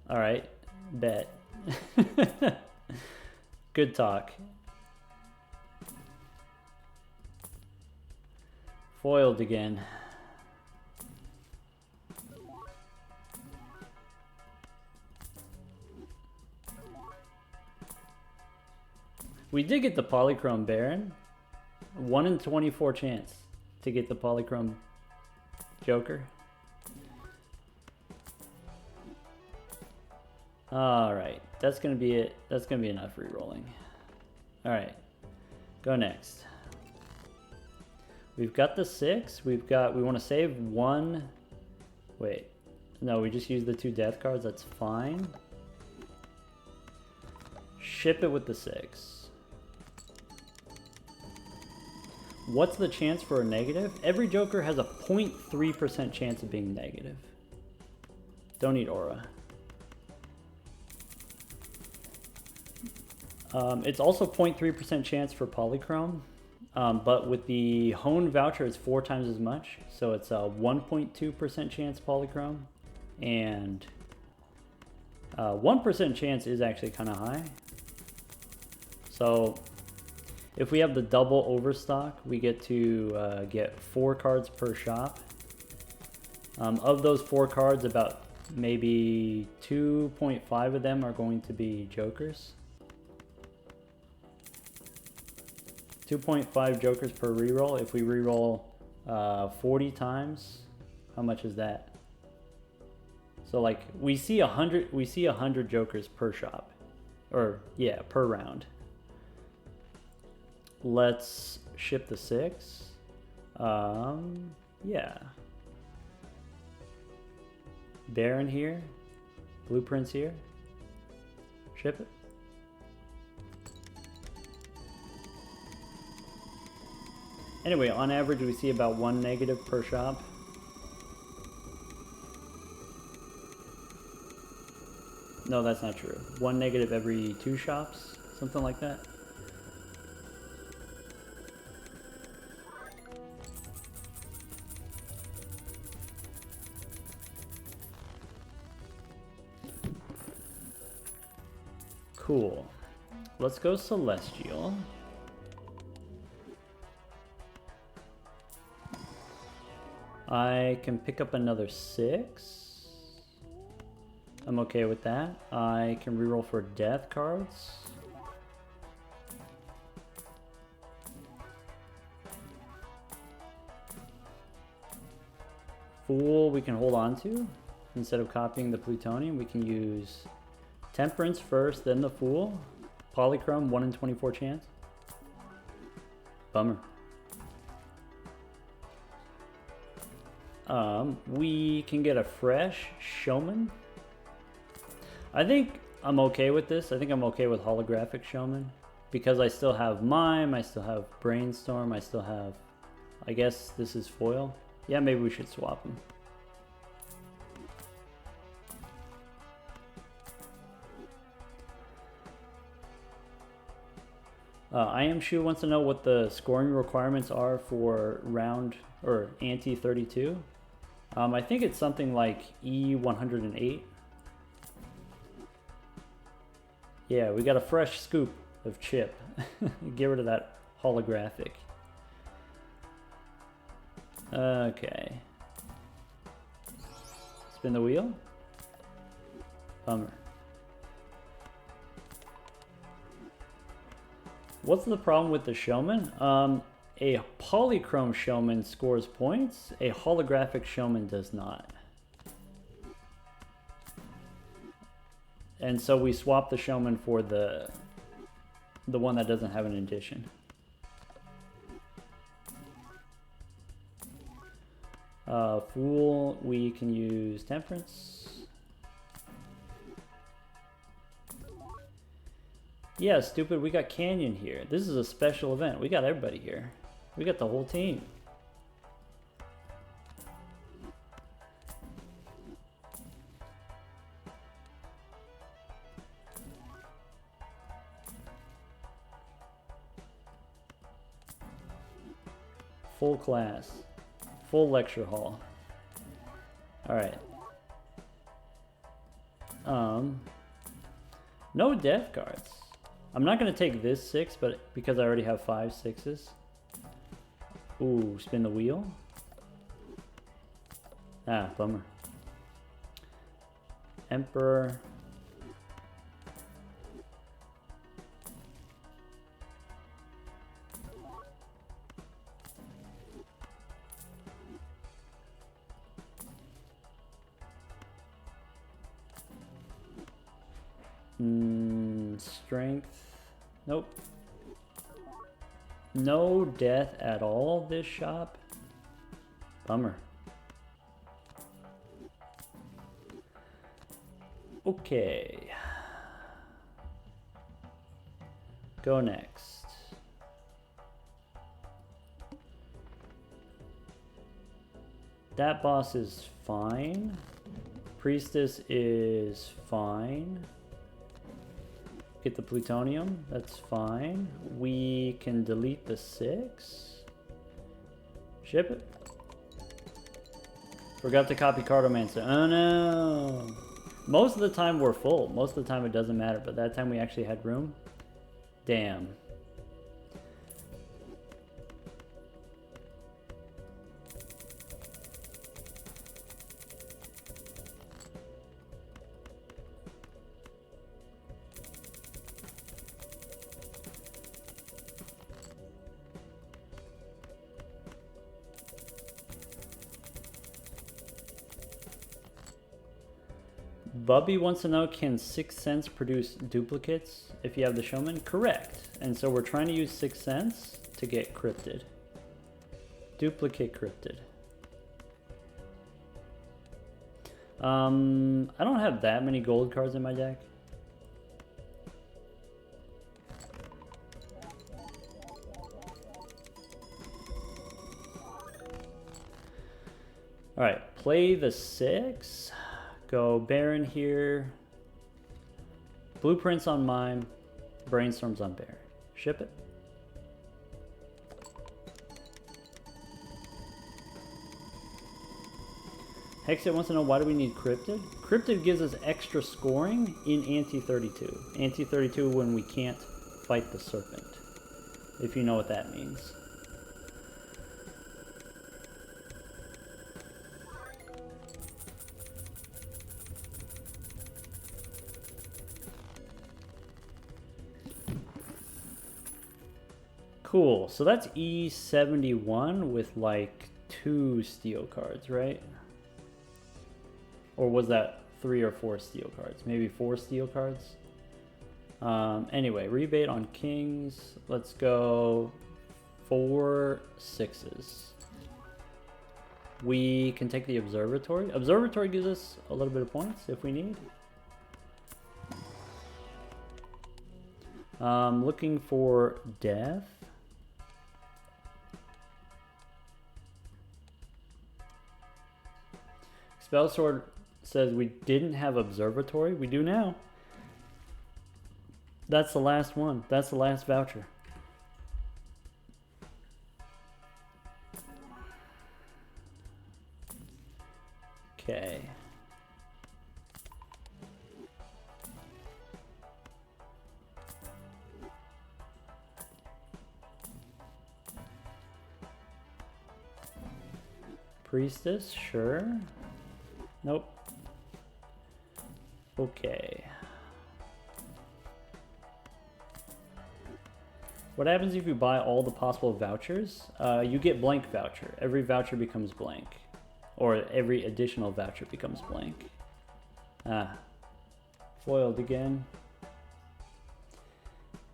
All right, bet. Good talk. Foiled again. We did get the Polychrome Baron. 1 in 24 chance to get the Polychrome Joker. Alright, that's gonna be it. That's gonna be enough re-rolling. Alright, go next. We've got the 6. We want to save 1. Wait, no, we just used the 2 death cards. That's fine. Ship it with the 6. What's the chance for a negative? Every Joker has a 0.3% chance of being negative. Don't need aura. It's also 0.3% chance for Polychrome, but with the Hone voucher, it's 4 times as much. So it's a 1.2% chance Polychrome, and 1% chance is actually kind of high. So if we have the double overstock, we get to get 4 cards per shop. Of those 4 cards, about maybe 2.5 of them are going to be Jokers. 2.5 Jokers per reroll. If we reroll 40 times, how much is that? So like we see 100 Jokers per shop, or yeah, per round. Let's ship the 6. Yeah. Baron here. Blueprints here. Ship it. Anyway, on average we see about 1 negative per shop. No, that's not true. 1 negative every 2 shops, something like that. Cool. Let's go Celestial. I can pick up another 6. I'm okay with that. I can reroll for death cards. Fool we can hold on to. Instead of copying the plutonium, we can use Temperance first, then the Fool. Polychrome, 1 in 24 chance. Bummer. We can get a fresh Showman. I think I'm okay with this. I think I'm okay with holographic Showman. Because I still have Mime, I still have Brainstorm, I still have... I guess this is foil. Yeah, maybe we should swap them. I Am Shu wants to know what the scoring requirements are for round or ante 32. I think it's something like E108. Yeah, we got a fresh scoop of chip. Get rid of that holographic. Okay. Spin the wheel. Bummer. What's the problem with the Showman? A polychrome Showman scores points. A holographic Showman does not. And so we swap the Showman for the one that doesn't have an addition. Fool, we can use Temperance. Yeah, stupid, we got Canyon here. This is a special event. We got everybody here. We got the whole team. Full class. Full lecture hall. Alright. No death cards. I'm not going to take this 6, but because I already have 5 6s. Ooh, spin the wheel. Ah, bummer. Emperor. Strength. Nope. No death at all this shop. Bummer. Okay. Go next. That boss is fine. Priestess is fine. Get the plutonium, that's fine. We can delete the 6. Ship it. Forgot to copy Cartomancer. Oh no! Most of the time we're full. Most of the time it doesn't matter, but that time we actually had room. Damn. Bubby wants to know, can 6 cents produce duplicates if you have the Showman? Correct. And so we're trying to use 6 cents to get cryptid. Duplicate cryptid. I don't have that many gold cards in my deck. Alright, play the 6. Go Baron here. Blueprints on Mime. Brainstorms on Baron. Ship it. Hexit wants to know, why do we need Cryptid? Cryptid gives us extra scoring in Ante 32. Ante 32 when we can't fight the Serpent, if you know what that means. Cool, so that's E71 with like 2 steel cards, right? Or was that 3 or 4 steel cards? Maybe 4 steel cards? Anyway, rebate on kings. Let's go 4 6s. We can take the observatory. Observatory gives us a little bit of points if we need. Looking for death. Spell Sword says we didn't have observatory. We do now. That's the last one. That's the last voucher. Okay. Priestess, sure. Nope. Okay. What happens if you buy all the possible vouchers? You get blank voucher. Every voucher becomes blank. Or every additional voucher becomes blank. Ah. Foiled again.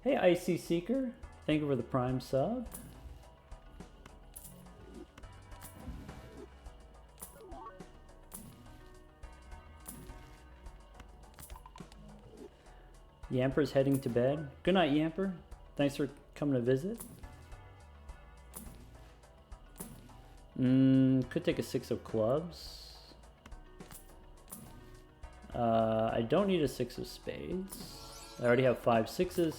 Hey, Icy Seeker. Thank you for the Prime sub. Yamper's heading to bed. Good night, Yamper. Thanks for coming to visit. Could take a 6 of clubs. I don't need a 6 of spades. I already have 5 6s.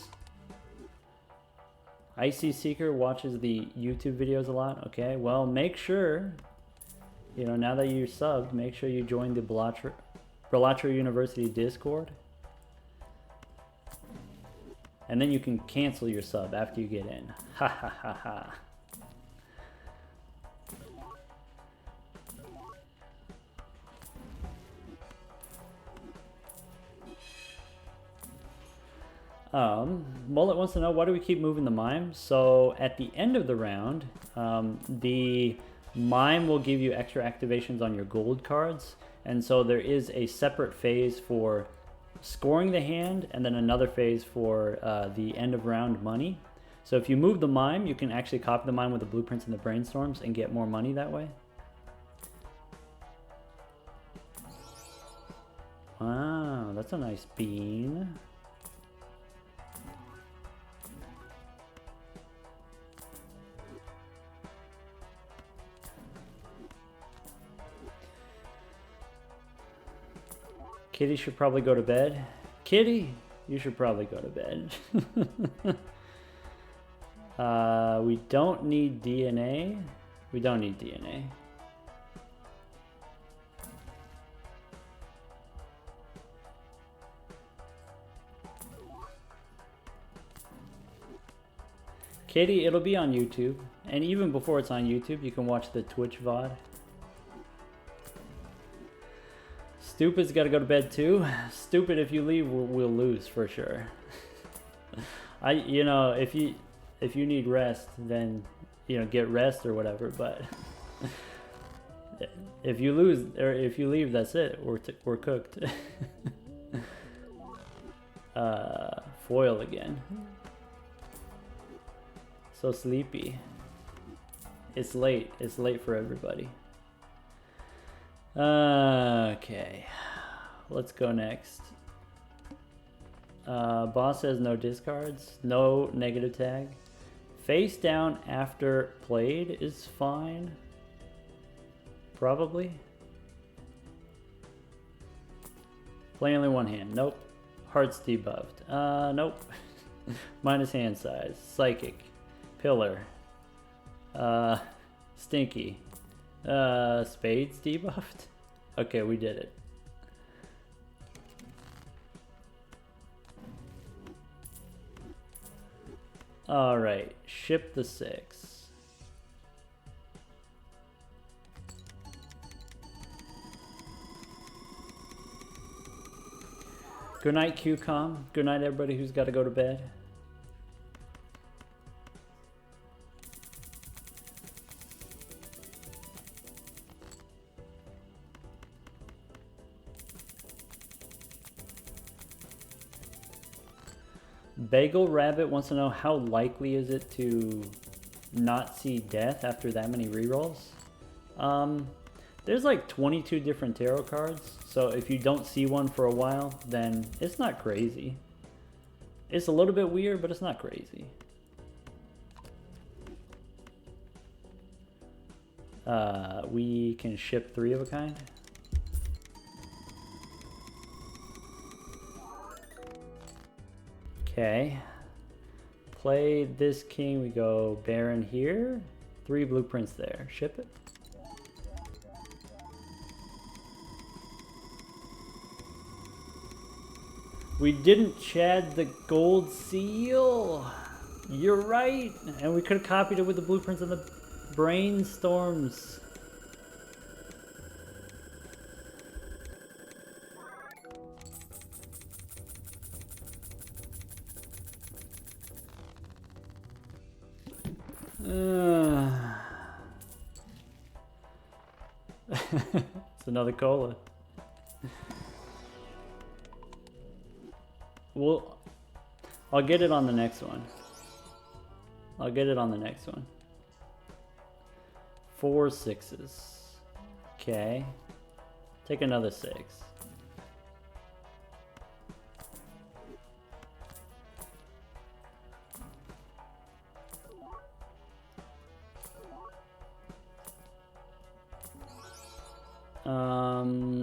Icy Seeker watches the YouTube videos a lot. Okay, well, make sure, you know, now that you're subbed, make sure you join the Balatro University Discord. And then you can cancel your sub after you get in. Ha ha ha ha. Mullet wants to know, why do we keep moving the mime? So at the end of the round, the mime will give you extra activations on your gold cards. And so there is a separate phase for scoring the hand, and then another phase for the end of round money. So if you move the mime, you can actually copy the mime with the blueprints and the brainstorms and get more money that way. Wow, that's a nice bean. Kitty should probably go to bed. Kitty, you should probably go to bed. We don't need DNA. We don't need DNA. Kitty, it'll be on YouTube. And even before it's on YouTube, you can watch the Twitch VOD. Stupid's got to go to bed too. Stupid, if you leave, we'll lose for sure. You know, if you need rest, then, you know, get rest or whatever. But if you lose, or if you leave, that's it. We're cooked. Foil again. So sleepy. It's late. It's late for everybody. Okay. Let's go next. Boss says no discards. No negative tag. Face down after played is fine. Probably. Play only one hand. Nope. Hearts debuffed. Nope. Minus hand size. Psychic. Pillar. Stinky. Spades debuffed? Okay, we did it. Alright, ship the 6. Good night, QCOM. Good night, everybody who's got to go to bed. Bagel Rabbit wants to know how likely is it to not see death after that many rerolls? There's like 22 different tarot cards, so if you don't see one for a while, then it's not crazy. It's a little bit weird, but it's not crazy. We can ship 3 of a kind. Okay. Play this king, we go Baron here. 3 blueprints there. Ship it. We didn't Chad the gold seal. You're right. And we could have copied it with the blueprints and the brainstorms. It's another cola. Well, I'll get it on the next one. I'll get it on the next one. 4 6s. Okay. Take another 6.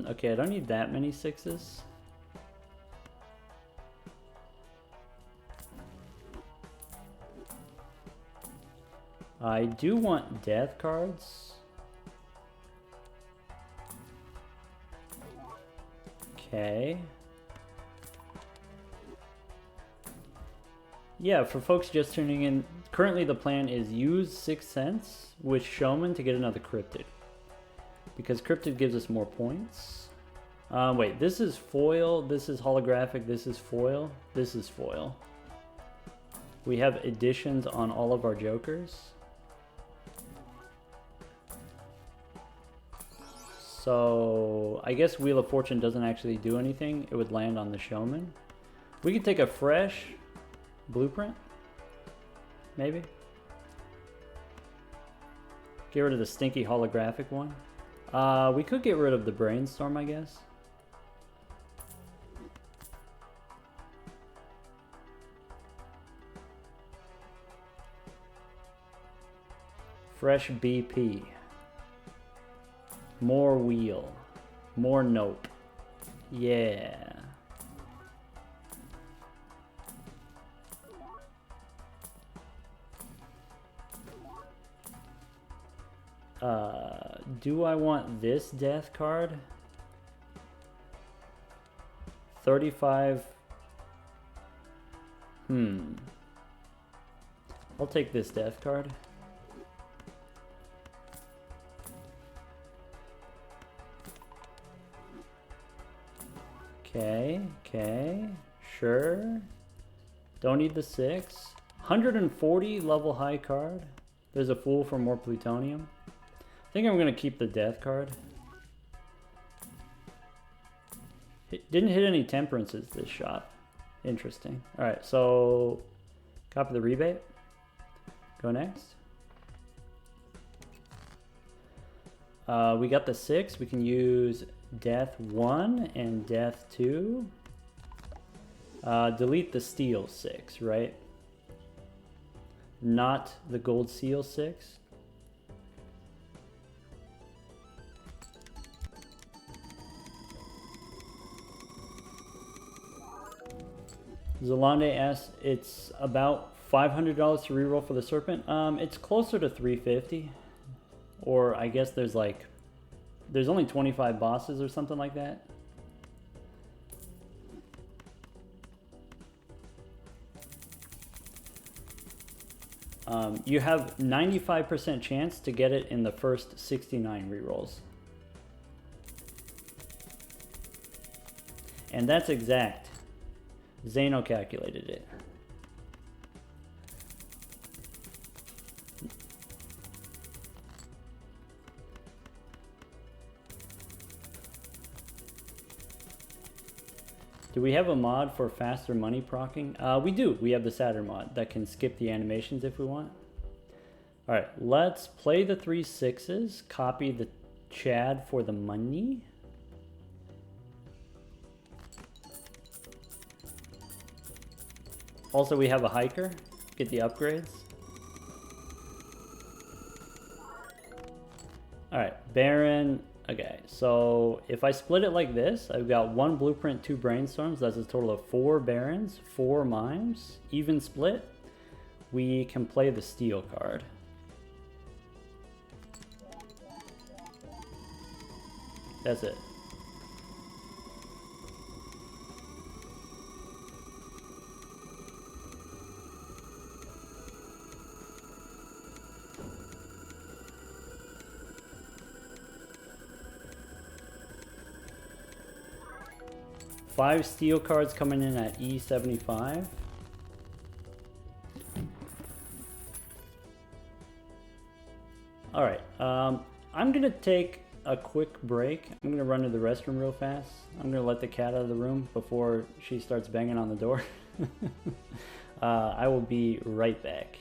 Okay, I don't need that many 6s. I do want death cards. Okay. Yeah, for folks just tuning in, currently the plan is use 6th Sense with Showman to get another Cryptid. Because Cryptid gives us more points. Wait, this is foil, this is holographic, this is foil, this is foil. We have additions on all of our jokers. So I guess Wheel of Fortune doesn't actually do anything. It would land on the Showman. We could take a fresh blueprint, maybe. Get rid of the stinky holographic one. We could get rid of the brainstorm, I guess. Fresh BP. More wheel. More nope. Yeah. Do I want this death card? 35. I'll take this death card. Okay, sure. Don't need the 6. 140 level high card. There's a Fool for more plutonium. I think I'm gonna keep the death card. It didn't hit any temperances this shot. Interesting. Alright, so copy the rebate. Go next. We got the 6. We can use death 1 and death 2. Delete the steel 6, right? Not the gold seal 6. Zalande asks, it's about $500 to reroll for the serpent. It's closer to $350, or I guess there's only 25 bosses or something like that. You have 95% chance to get it in the first 69 rerolls. And that's exact. Zano calculated it. Do we have a mod for faster money procking? We do. We have the Saturn mod that can skip the animations if we want. All right, let's play the 3 6s, copy the Chad for the money. Also, we have a hiker, get the upgrades. All right, Baron. Okay, so if I split it like this, I've got 1 blueprint, 2 brainstorms. That's a total of 4 barons, 4 mimes, even split. We can play the steel card. That's it. Five steel cards coming in at E75. All right, I'm gonna take a quick break. I'm gonna run to the restroom real fast. I'm gonna let the cat out of the room before she starts banging on the door. I will be right back.